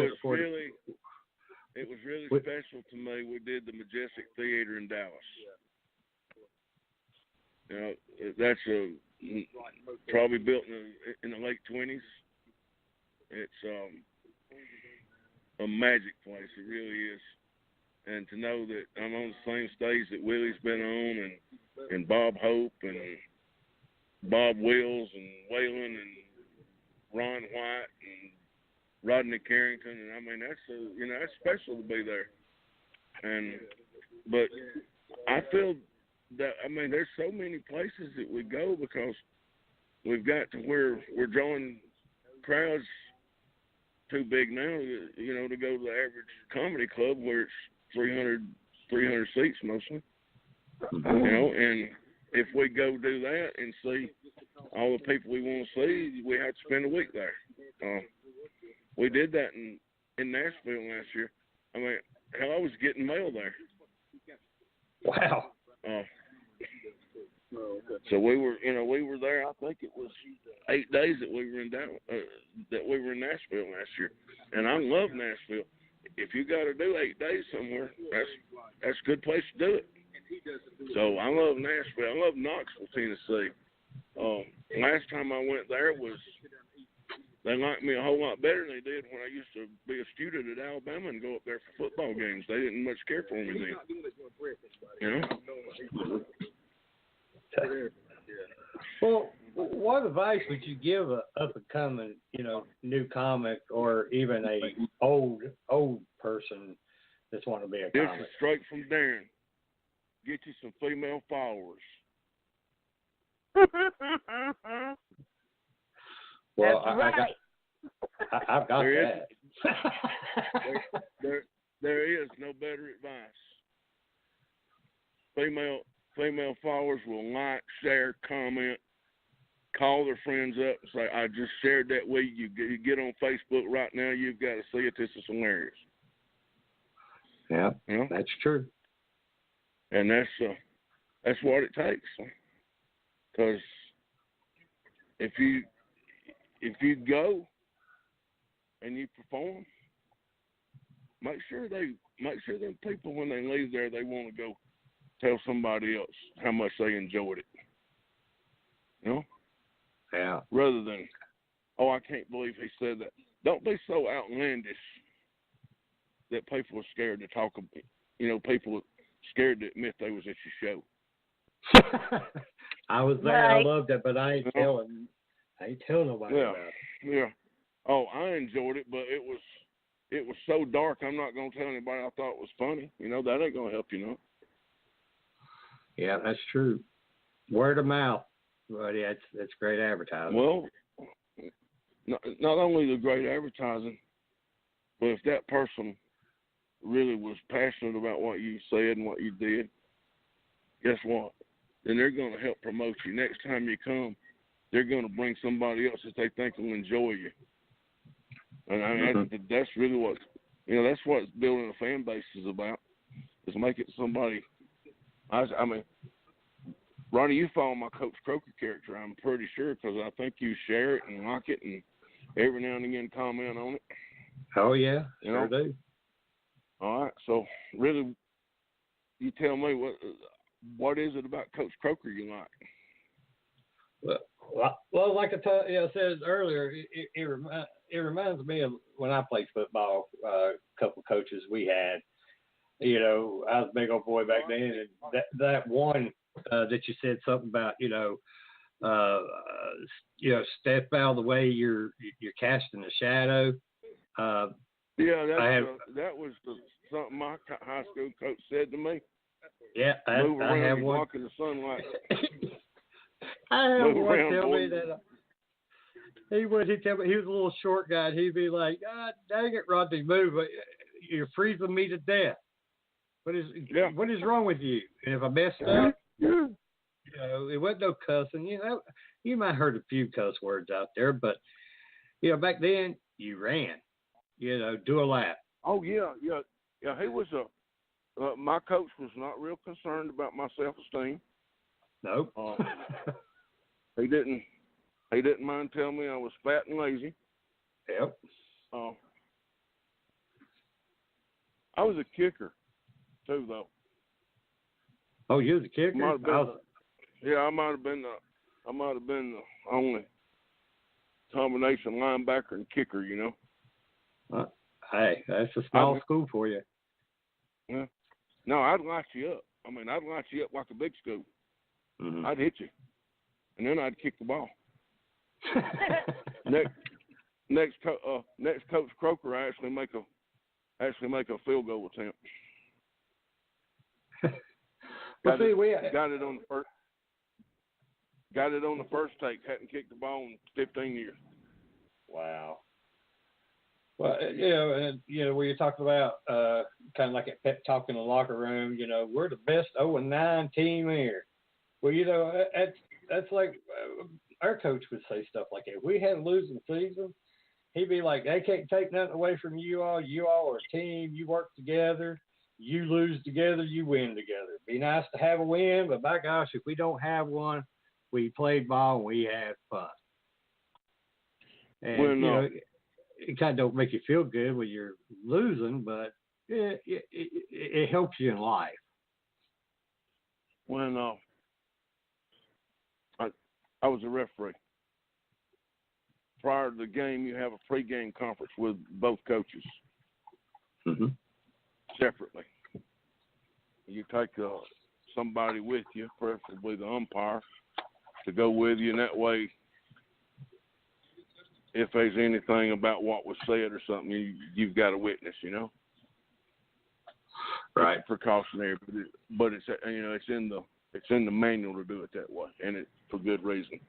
was really special to me. We did the Majestic Theater in Dallas. That's probably built in the late 20s. It's a magic place. It really is. And to know that I'm on the same stage that Willie's been on, and Bob Hope and Bob Wills and Waylon and Ron White and Rodney Carrington, and I mean that's special to be there. But I feel that there's so many places that we go because we've got to where we're drawing crowds too big now, to go to the average comedy club where it's 300 seats mostly, and if we go do that and see all the people we want to see, we have to spend a week there. We did that in Nashville last year. I was getting mail there. Wow. So we were there. I think it was 8 days that we were in Nashville last year, and I love Nashville. If you got to do 8 days somewhere, that's a good place to do it. So I love Nashville. I love Knoxville, Tennessee. Last time I went there they liked me a whole lot better than they did when I used to be a student at Alabama and go up there for football games. They didn't much care for me then. Well, what advice would you give a up and coming, new comic or even a old person that's want to be a comic? This is straight from Darren. Get you some female followers. Well, right. I've got that. There is no better advice. Female followers will like, share, comment, call their friends up and say, I just shared that with you. You get on Facebook right now, you've got to see it. This is hilarious. Yeah, you know? That's true. And that's what it takes. Because if you go and you perform, make sure them people, when they leave there, they want to go tell somebody else how much they enjoyed it. You know? Yeah. Rather than, oh, I can't believe he said that. Don't be so outlandish that people are scared to talk about. People are scared to admit they was at your show. I was there. Right. I loved it, but I ain't telling nobody about it. Yeah. Oh, I enjoyed it, but it was so dark. I'm not gonna tell anybody I thought it was funny. That ain't gonna help you. Yeah, that's true. Word of mouth, buddy. That's great advertising. Well, not only the great advertising, but if that person really was passionate about what you said and what you did, guess what? Then they're going to help promote you. Next time you come, they're going to bring somebody else that they think will enjoy you. And that's really that's what building a fan base is about, is make it somebody. I mean, Ronnie, you follow my Coach Croker character, I'm pretty sure, because I think you share it and like it and every now and again comment on it. Oh, yeah, sure do. All right, so really, you tell me what is it about Coach Croker you like? Well, like I said earlier, it reminds me of when I played football. A couple coaches we had. I was a big old boy back then, and that one that you said something about, step out of the way, you're casting a shadow. That was something my high school coach said to me. Yeah, I have one. Walk in the sunlight. I have one tell me that. He'd tell me, he was a little short guy, and he'd be like, God dang it, Rodney, move. You're freezing me to death. What is wrong with you? And if I messed up, it wasn't no cussing. You might have heard a few cuss words out there, but, back then, you ran. Do a lap. Oh, yeah. He was my coach was not real concerned about my self-esteem. Nope. He didn't mind telling me I was fat and lazy. Yep. I was a kicker too, though. Oh, you was a kicker? I might have been the only combination linebacker and kicker. Hey, that's a small school for you. Yeah. No, I'd light you up. I'd light you up like a big school. Mm-hmm. I'd hit you, and then I'd kick the ball. next Coach Croker, I actually make a field goal attempt. Got it on the first take. Hadn't kicked the ball in 15 years. Wow. Well, where you're talking about kind of like a pep talk in the locker room, we're the best 0-9 team here. Well, that's like our coach would say stuff like that. If we had a losing season, he'd be like, they can't take nothing away from you all. You all are a team. You work together. You lose together. You win together. It'd be nice to have a win, but by gosh, if we don't have one, we played ball and we had fun. And, it kind of don't make you feel good when you're losing, but it helps you in life. When I was a referee, prior to the game, you have a pre-game conference with both coaches separately. You take somebody with you, preferably the umpire, to go with you, and that way, if there's anything about what was said or something, you've got a witness, Right. It's precautionary, but it's it's in the manual to do it that way, and it's for good reason.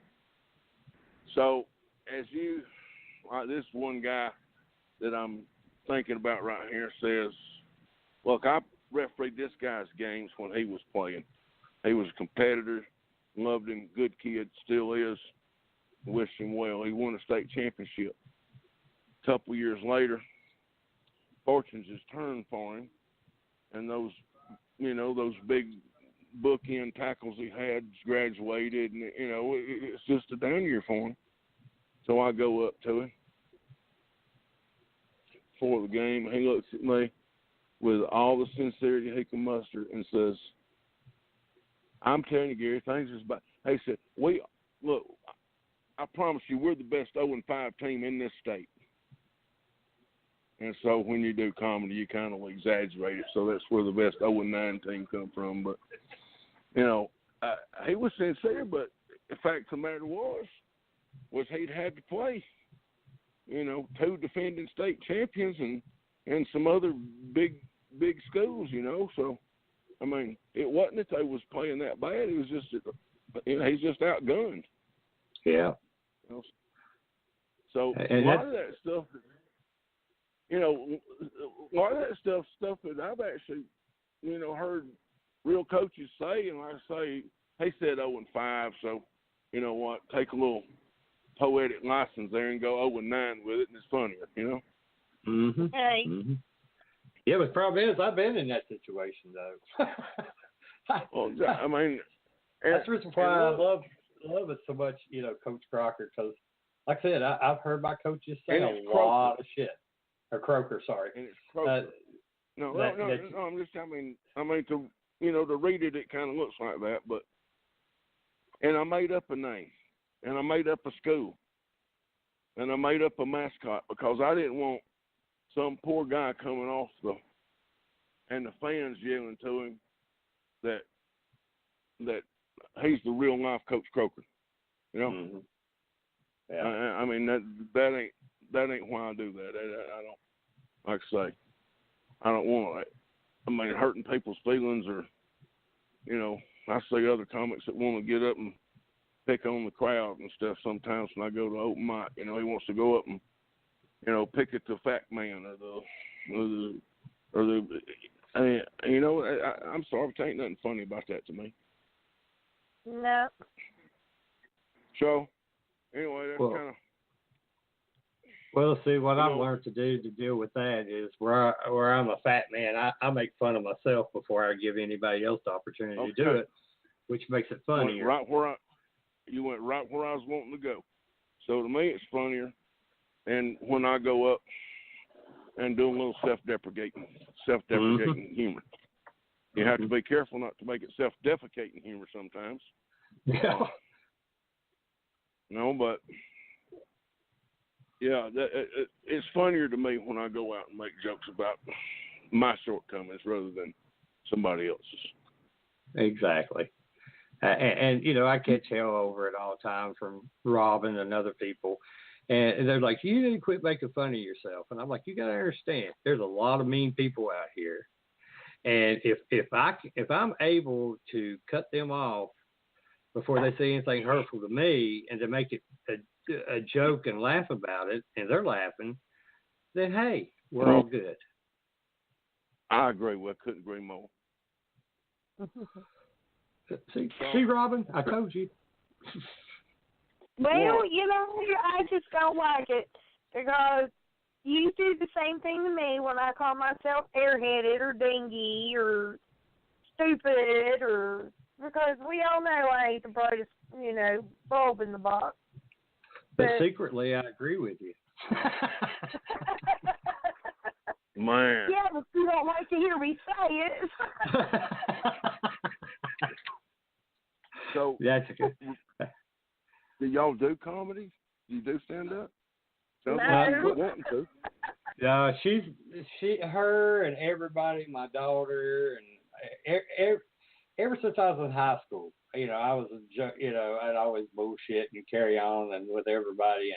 So, this one guy that I'm thinking about right here says, look, I refereed this guy's games when he was playing. He was a competitor, loved him, good kid, still is. Wish him well. He won a state championship. A couple years later, fortunes has turned for him, and those big bookend tackles he had graduated, and it's just a down year for him. So I go up to him before the game, and he looks at me with all the sincerity he can muster and says, "I'm telling you, Gary, things is bad." He said, "Look, I promise you, we're the best 0-5 team in this state." And so when you do comedy, you kind of exaggerate it. So that's where the best 0-9 team come from. But, he was sincere, but the fact of the matter was he'd had to play, 2 defending state champions and some other big schools, So, I mean, it wasn't that they was playing that bad. It was just that, he's just outgunned. Yeah. So a lot of that stuff, a lot of that stuff that I've actually, heard real coaches say, and like I say, he said 0-5, so you know what, take a little poetic license there and go 0-9 with it, and it's funnier, Mm-hmm. Hey. Mm-hmm. Yeah, but the problem is I've been in that situation though. Well, I mean, that's the reason why I love it so much, Coach Crocker, because like I said, I've heard my coaches say a lot of shit. Or Croker, sorry. And it's Croker. No, I'm just, to read it, it kind of looks like that, but, and I made up a name, and I made up a school, and I made up a mascot because I didn't want some poor guy coming off and the fans yelling to him that he's the real life Coach Croker, Mm-hmm. Yeah. I mean that ain't why I do that. I don't, like I say, I don't want that. I mean, hurting people's feelings, or I see other comics that want to get up and pick on the crowd and stuff. Sometimes when I go to open mic, he wants to go up and pick at the fat man I'm sorry, but ain't nothing funny about that to me. No. So, anyway, that's kind of. Well, see, what I've learned to do to deal with that is where I'm a fat man, I make fun of myself before I give anybody else the opportunity to do it, which makes it funnier. You went right where I was wanting to go. So to me, it's funnier, and when I go up and do a little self-deprecating Mm-hmm. humor, you have to be careful not to make it self-defecating humor sometimes. Yeah. But. Yeah, it's funnier to me when I go out and make jokes about my shortcomings rather than somebody else's. Exactly. And I catch hell over it all the time from Robin and other people. And they're like, you need to quit making fun of yourself. And I'm like, you got to understand, there's a lot of mean people out here. And if I'm able to cut them off before they say anything hurtful to me and to make it a joke and laugh about it, and they're laughing, then hey, we're all good. I agree. I couldn't agree more. See, Robin, I told you. Well, I just don't like it because you do the same thing to me when I call myself airheaded or dingy or stupid, or because we all know I ain't the brightest, bulb in the box. But secretly, I agree with you. Man. Yeah, but you don't like to hear me say it. So, that's good. Do y'all do comedy? Do you do stand-up? No. Wanting to. Yeah, her and everybody, my daughter, and ever since I was in high school, I was I'd always bullshit and carry on and with everybody,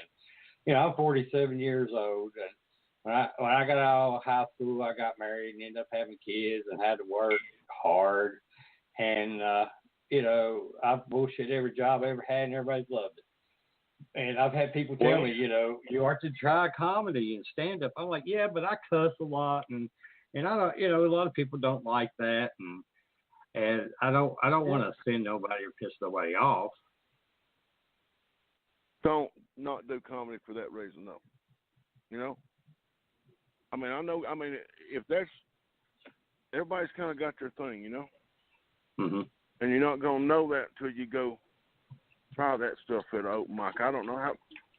and I'm 47 years old, and when I got out of high school, I got married and ended up having kids and had to work hard, and I've bullshit every job I ever had, and everybody's loved it. And I've had people tell me, you ought to try comedy and stand up. I'm like, yeah, but I cuss a lot, and I don't, a lot of people don't like that, and I don't want to offend nobody or piss nobody off. don't not do comedy for that reason, though. You know? I mean, if that's, everybody's kind of got their thing, you know? Mm-hmm. And you're not going to know that until you go try that stuff at an open mic. I don't know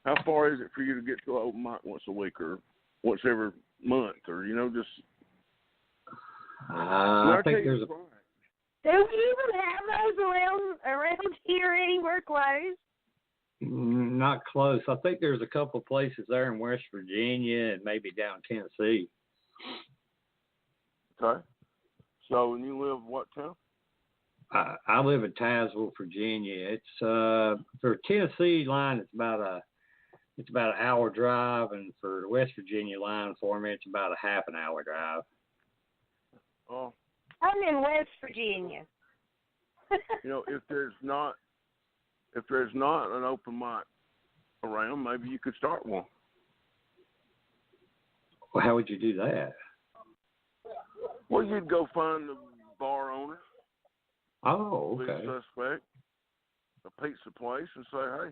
how far is it for you to get to an open mic once a week or once every month or, you know, just. I think there's a. Do we even have those around here anywhere close? Not close. I think there's a couple places there in West Virginia and maybe down Tennessee. Okay. So, and you live what town? I live in Tazewell, Virginia. It's for Tennessee line. It's about an hour drive, and for the West Virginia line for me, it's about a half an hour drive. Oh. I'm in West Virginia. You know, if there's not an open mic around, maybe you could start one. Well, how would you do that? Well, you'd go find the bar owner. Oh, okay. Be a suspect, a pizza place, and say, hey,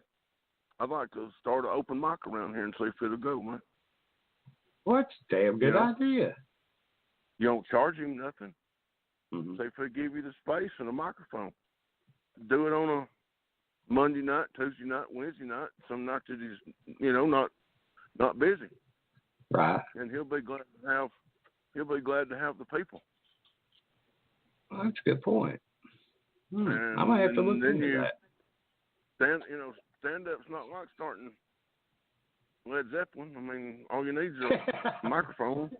I'd like to start an open mic around here and see if it'll go, man. Well, that's a damn good idea. You don't charge him nothing. Mm-hmm. See if they give you the space and a microphone. Do it on a Monday night, Tuesday night, Wednesday night, some nights that he's, you know, not busy. Right. And he'll be glad to have the people. Well, that's a good point. I might have to look into that. Stand-up's not like starting Led Zeppelin. I mean, all you need is a microphone.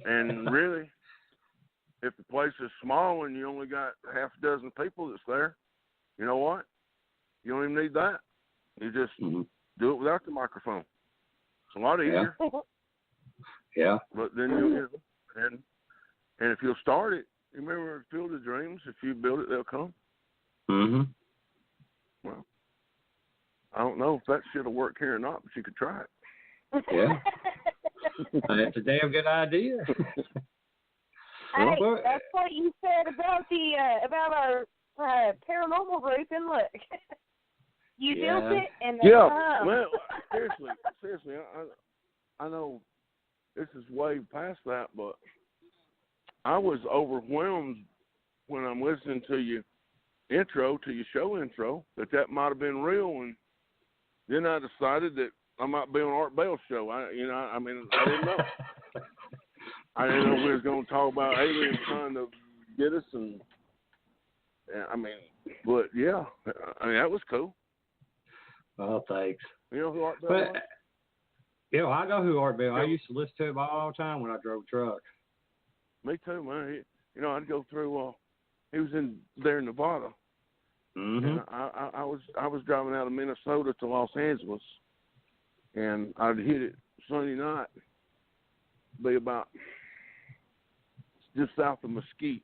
And really, if the place is small and you only got half a dozen people that's there, you know what? You don't even need that. You just do it without the microphone. It's a lot easier. Yeah. But then and if you'll start it, remember Field of Dreams. If you build it, they'll come. Mm-hmm. Well, I don't know if that should have worked here or not, but you could try it. Yeah. That's a damn good idea. Hey, that's what you said about our paranormal group, and look, you built it, and they come. Well, seriously, I know this is way past that, but I was overwhelmed when I'm listening to your show intro, that might have been real, and then I decided that I might be on Art Bell's show. I didn't know. I didn't know we was going to talk about aliens trying to get us, but yeah, that was cool. Well, thanks. You know who Art Bell was? Yeah, I know who Art Bell. I used to listen to him all the time when I drove truck. Me too, man. I'd go through. He was there in Nevada. Mm-hmm. And I was driving out of Minnesota to Los Angeles, and I'd hit it Sunday night. Be about just south of Mesquite.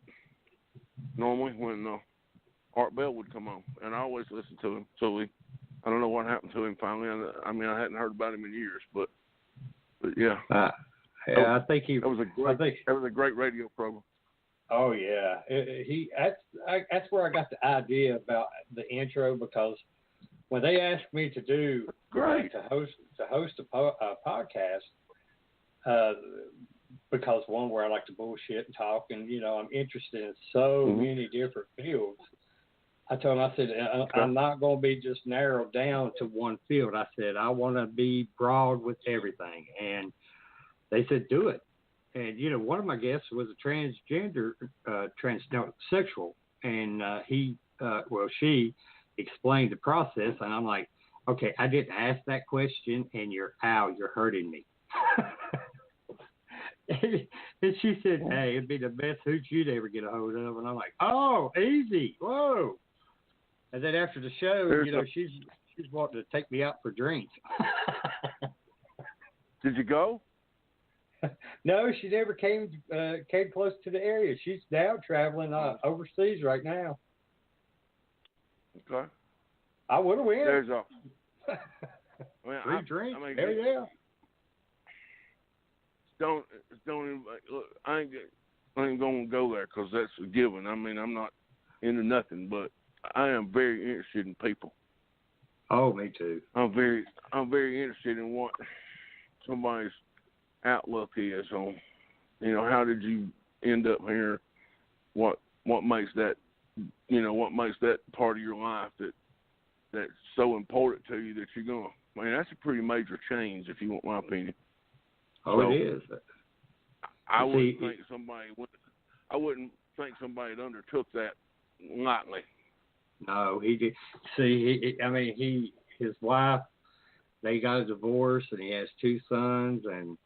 Normally, when Art Bell would come on, and I always listened to him. So I don't know what happened to him finally. I hadn't heard about him in years, but yeah. I think that was a great radio program. Oh yeah, that's where I got the idea about the intro, because when they asked me to do to host a podcast, because one where I like to bullshit and talk, and I'm interested in so many different fields. I told them, I said, I'm not going to be just narrowed down to one field. I said, I want to be broad with everything. And they said, do it. And, one of my guests was a transgender, transsexual. And she explained the process. And I'm like, okay, I didn't ask that question, and you're hurting me. And she said, hey, it'd be the best hoot you'd ever get a hold of. And I'm like, oh, easy. Whoa. And then after the show, she's wanting to take me out for drinks. Did you go? No, she never came close to the area. She's now traveling overseas right now. Okay. I would have went. There's free drink. Hell yeah. Don't even look. I ain't gonna go there because that's a given. I'm not into nothing, but I am very interested in people. Oh, me too. I'm very interested in what somebody's outlook is on, how did you end up here? What makes that, what makes that part of your life that's so important to you that you're going? I mean, that's a pretty major change, if you want my opinion. Oh, so, it is. I wouldn't think somebody had undertook that lightly. No, he did. See, his wife, they got a divorce, and he has 2 sons, and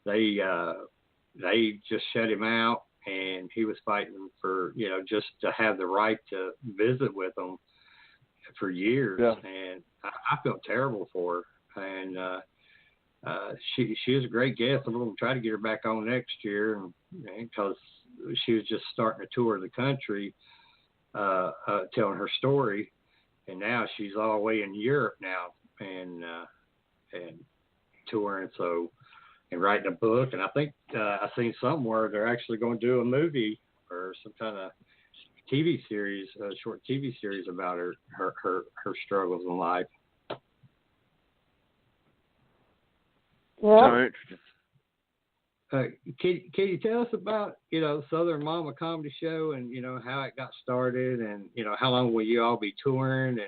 they just shut him out, and he was fighting for, just to have the right to visit with them for years. Yeah. And I felt terrible for her. And she was a great guest. I'm going to try to get her back on next year, because she was just starting a tour of the country, telling her story, and now she's all the way in Europe now, and touring, and writing a book. And I think I seen somewhere they're actually going to do a movie or some kind of TV series, a short TV series about her struggles in life. Yeah. Can you tell us about, Southern Mama Comedy Show, and, how it got started, and, how long will you all be touring,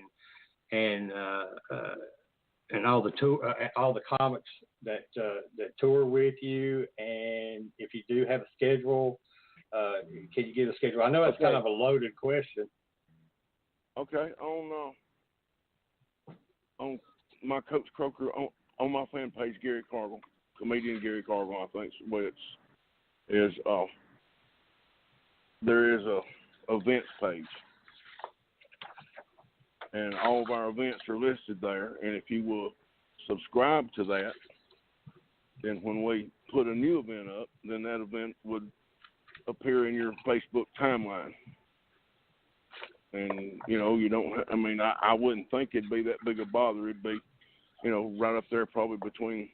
and all the comics that tour with you, and if you do have a schedule, can you give a schedule? I know it's kind of a loaded question. Okay, on my Coach Croker, on my fan page, Gary Cargal, comedian Gary Cargal, I think is what there is a events page, and all of our events are listed there. And if you will subscribe to that, then when we put a new event up, then that event would appear in your Facebook timeline. And you don't. I wouldn't think it'd be that big a bother. It'd be, right up there, probably between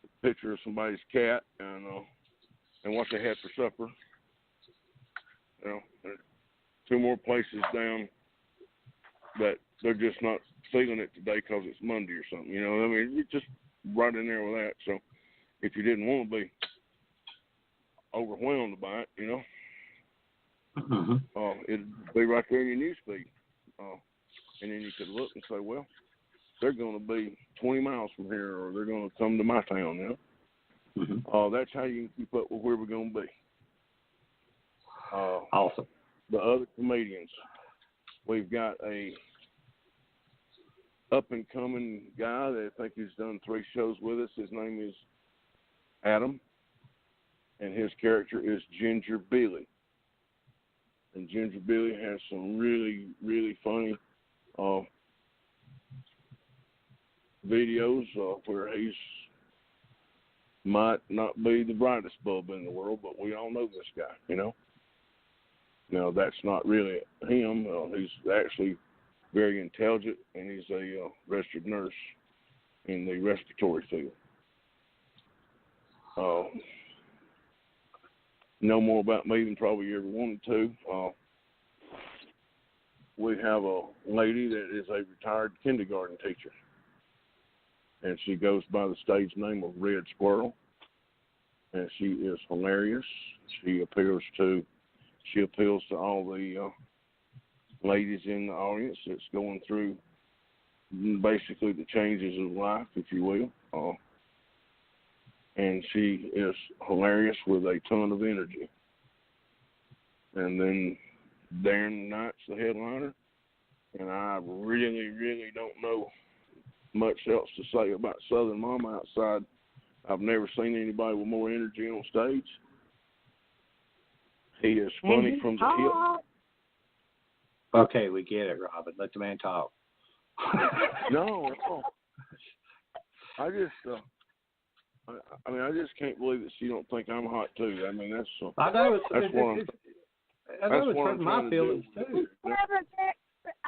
a picture of somebody's cat and what they had for supper. There's 2 more places down that they're just not feeling it today because it's Monday or something. You're just right in there with that. So if you didn't want to be overwhelmed by it, it'd be right there in your newsfeed. And then you could look and say, well, they're going to be 20 miles from here, or they're going to come to my town, That's how you can keep up with where we're going to be. Awesome. The other comedians, we've got a up-and-coming guy that I think he's done 3 shows with us. His name is Adam, and his character is Ginger Billy. And Ginger Billy has some really, really funny videos where he's might not be the brightest bulb in the world, but we all know this guy, Now, that's not really him. He's actually very intelligent, and he's a registered nurse in the respiratory field. Know more about me than probably you ever wanted to. We have a lady that is a retired kindergarten teacher, and she goes by the stage name of Red Squirrel, and she is hilarious. She appeals to all the ladies in the audience that's going through basically the changes of life, if you will. And she is hilarious with a ton of energy. And then Darren Knight's the headliner, and I really, really don't know much else to say about Southern Mama outside. I've never seen anybody with more energy on stage. He is funny from the hip. Okay, we get it, Robin. Let the man talk. No. I just can't believe that she don't think I'm hot too. That's I know that's it's hurting my feelings too.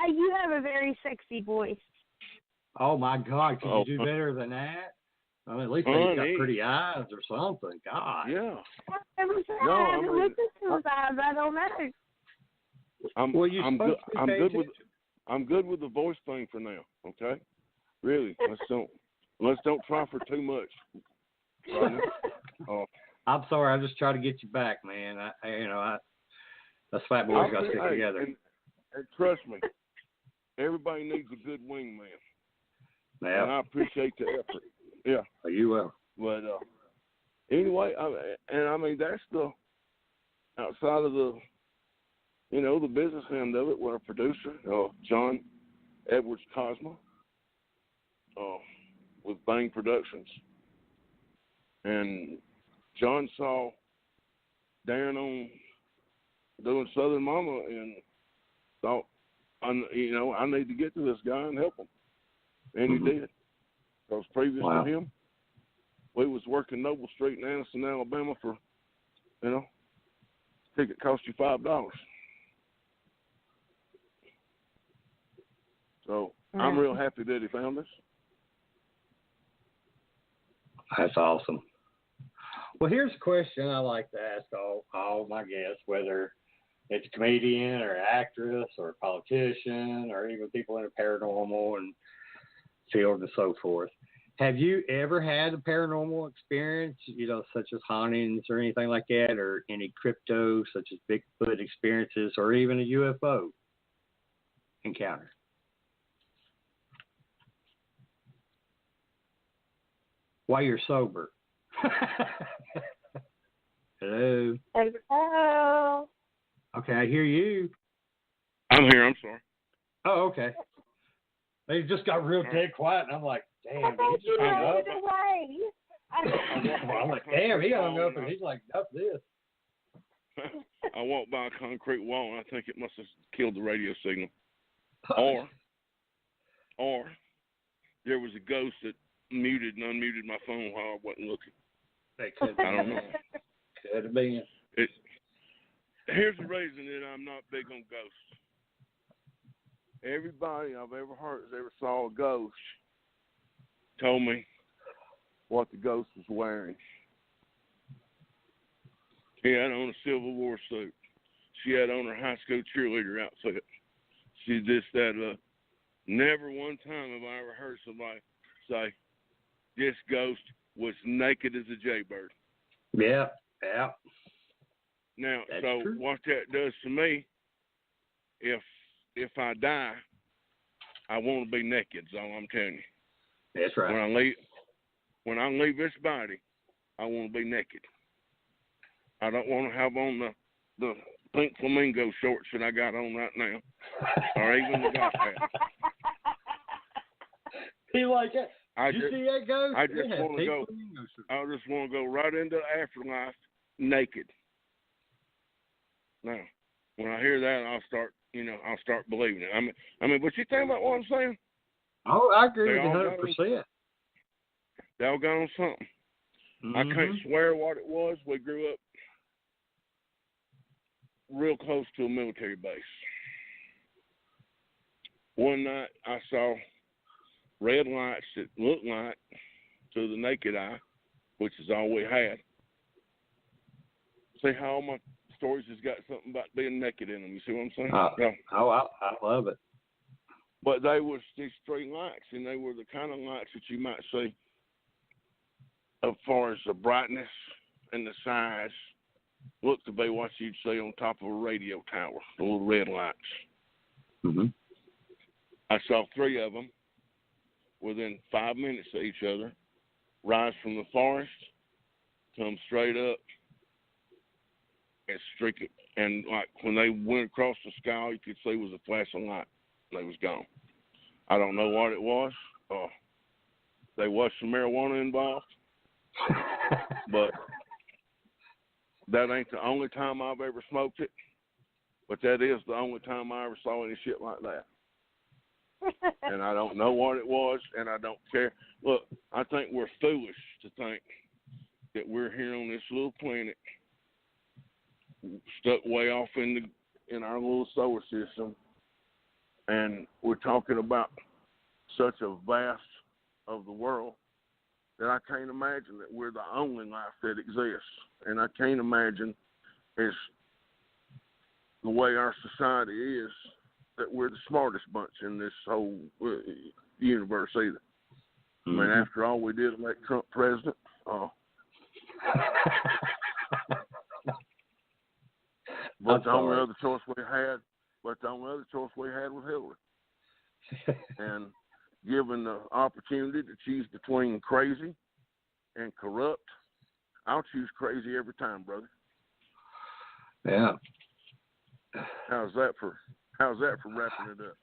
You have a very sexy voice. Oh my God! Can you do better than that? At least you got pretty eyes or something. God. Yeah. I haven't listened to his eyes. I don't know. I'm good with. I'm good with the voice thing for now. Okay, really. Let's don't try for too much. I'm sorry. I'm just trying to get you back, man. Us fat boys got to stick together. And trust me, everybody needs a good wingman. Yeah. And I appreciate the effort. Yeah. Oh, you will. But anyway, that's the outside of the, the business end of it. We're a producer, John Edwards Cosmo, with Bang Productions, and John saw Darren on doing Southern Mama and thought, I need to get to this guy and help him, and he did. Because previous to him, we was working Noble Street in Anniston, Alabama for, ticket cost you $5. So I'm real happy that he found us. That's awesome. Well, here's a question I like to ask all my guests, whether it's a comedian or actress or politician or even people in a paranormal and field and so forth. Have you ever had a paranormal experience, such as hauntings or anything like that, or any crypto, such as Bigfoot experiences, or even a UFO encounter? While you're sober. Hello. Hello. Okay, I hear you. I'm here. I'm sorry. Oh, okay. They just got real dead quiet, and I'm like, damn, did he just hang up? I'm like, damn, he hung up, and he's like, up this. I walked by a concrete wall, and I think it must have killed the radio signal. Or there was a ghost that muted and unmuted my phone while I wasn't looking. I don't know. Could have been. Here's the reason that I'm not big on ghosts. Everybody I've ever heard that ever saw a ghost told me what the ghost was wearing. He had on a Civil War suit. She had on her high school cheerleader outfit. She just that. Never one time have I ever heard somebody say this ghost was naked as a jaybird. Yeah. Now, that's so true. What that does to me, if I die, I want to be naked. Is all I'm telling you. That's right. When I leave this body, I want to be naked. I don't want to have on the pink flamingo shorts that I got on right now, or even the golf hat. You like it? You see that ghost? I just want to go. I just want to go right into the afterlife naked. Now, when I hear that, I'll start believing it. I mean, but you think about what I'm saying? Oh, I agree with you 100%. They all got on something. Mm-hmm. I can't swear what it was. We grew up real close to a military base. One night, I saw red lights that looked like, to the naked eye, which is all we had. See how all my stories has got something about being naked in them. You see what I'm saying? I love it. But they was these street lights, and they were the kind of lights that you might see as far as the brightness and the size looked to be what you'd see on top of a radio tower, the little red lights. Mm-hmm. I saw 3 of them within 5 minutes of each other rise from the forest, come straight up, and streak it. And like when they went across the sky, all you could see was a flash of light. They was gone. I don't know what it was. There was some marijuana involved, but that ain't the only time I've ever smoked it. But that is the only time I ever saw any shit like that. And I don't know what it was, and I don't care. Look, I think we're foolish to think that we're here on this little planet, stuck way off in our little solar system, and we're talking about such a vast of the world that I can't imagine that we're the only life that exists. And I can't imagine it's the way our society is that we're the smartest bunch in this whole universe either. I mean, after all, we did elect Trump president. But the only other choice we had was Hillary. And given the opportunity to choose between crazy and corrupt, I'll choose crazy every time, brother. Yeah. How's that for wrapping it up?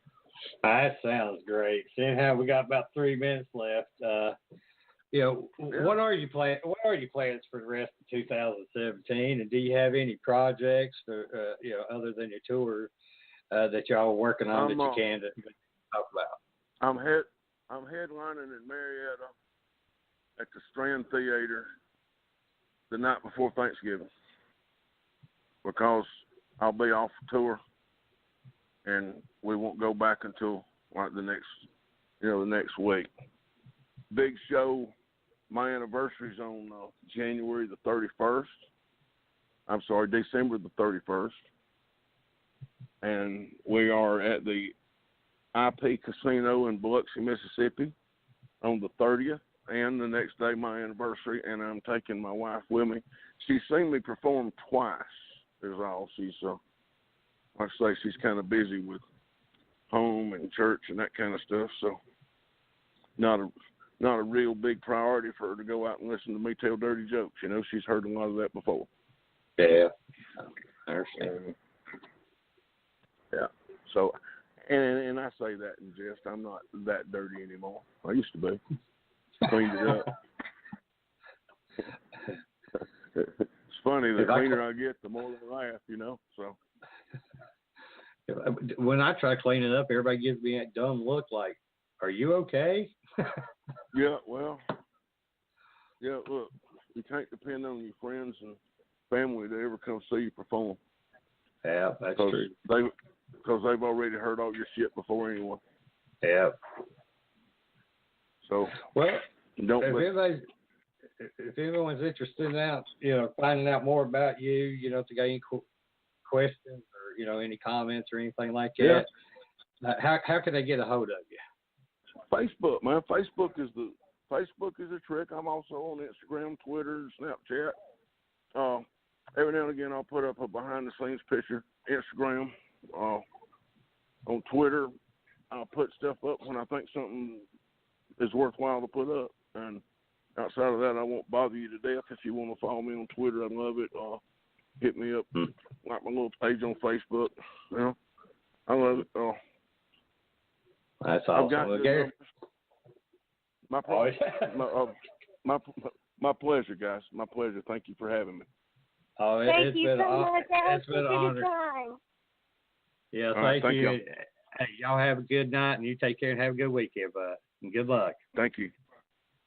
That sounds great. Seeing how we got about 3 minutes left, what are your plans for the rest of 2017? And do you have any projects for, other than your tour, that y'all are working on that you can talk about? I'm headlining in Marietta at the Strand Theater the night before Thanksgiving because I'll be off tour and we won't go back until like the next week. Big show. My anniversary's on December the 31st. And we are at the IP Casino in Biloxi, Mississippi on the 30th. And the next day, my anniversary, and I'm taking my wife with me. She's seen me perform twice, is all. She's, like I say, she's kind of busy with home and church and that kind of stuff, so not a real big priority for her to go out and listen to me tell dirty jokes. She's heard a lot of that before. Yeah, I understand. Yeah, so, and I say that in jest. I'm not that dirty anymore. I used to be. Cleaned it up. It's funny, the cleaner I get, the more they laugh, so. When I try cleaning up, everybody gives me that dumb look like, are you okay? Yeah, well, look, you can't depend on your friends and family to ever come see you perform. Yeah, that's true. Because they've already heard all your shit before anyway. Yeah. So, well, if anyone's interested in finding out more about you, if they got any questions or, any comments or anything like that, how can they get a hold of you? Facebook, man. Facebook is a trick. I'm also on Instagram, Twitter, Snapchat. Every now and again, I'll put up a behind-the-scenes picture. Instagram, on Twitter, I'll put stuff up when I think something is worthwhile to put up. And outside of that, I won't bother you to death. If you want to follow me on Twitter, I'd love it. Hit me up, like my little page on Facebook. I love it. That's awesome. My pleasure, guys. My pleasure. Thank you for having me. Oh, thank you so much. It's been an honor. Yeah, thank you. Hey, y'all have a good night, and you take care and have a good weekend, bud. And good luck. Thank you.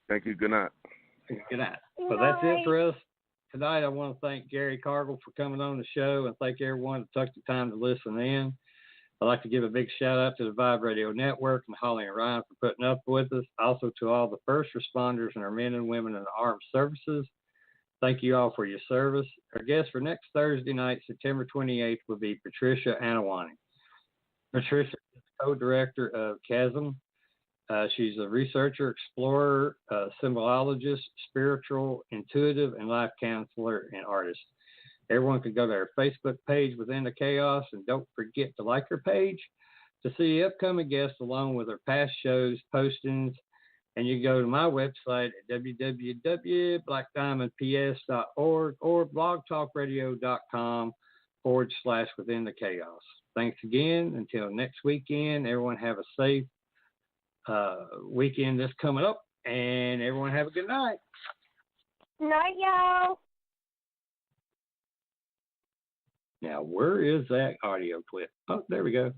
Thank you. Good night. Good night. So that's it for us tonight. I want to thank Gary Cargal for coming on the show and thank everyone that took the time to listen in. I'd like to give a big shout out to the Vibe Radio Network and Holly and Ryan for putting up with us. Also to all the first responders and our men and women in the armed services. Thank you all for your service. Our guest for next Thursday night, September 28th, will be Patricia Anawani. Patricia is co-director of Chasm. She's a researcher, explorer, symbolologist, spiritual, intuitive, and life counselor and artist. Everyone can go to our Facebook page Within the Chaos, and don't forget to like her page to see upcoming guests along with her past shows, postings, and you can go to my website at www.blackdiamondps.org or blogtalkradio.com/Within the Chaos. Thanks again. Until next weekend, everyone have a safe weekend that's coming up, and everyone have a good night. Night, y'all. Now, where is that audio clip? Oh, there we go.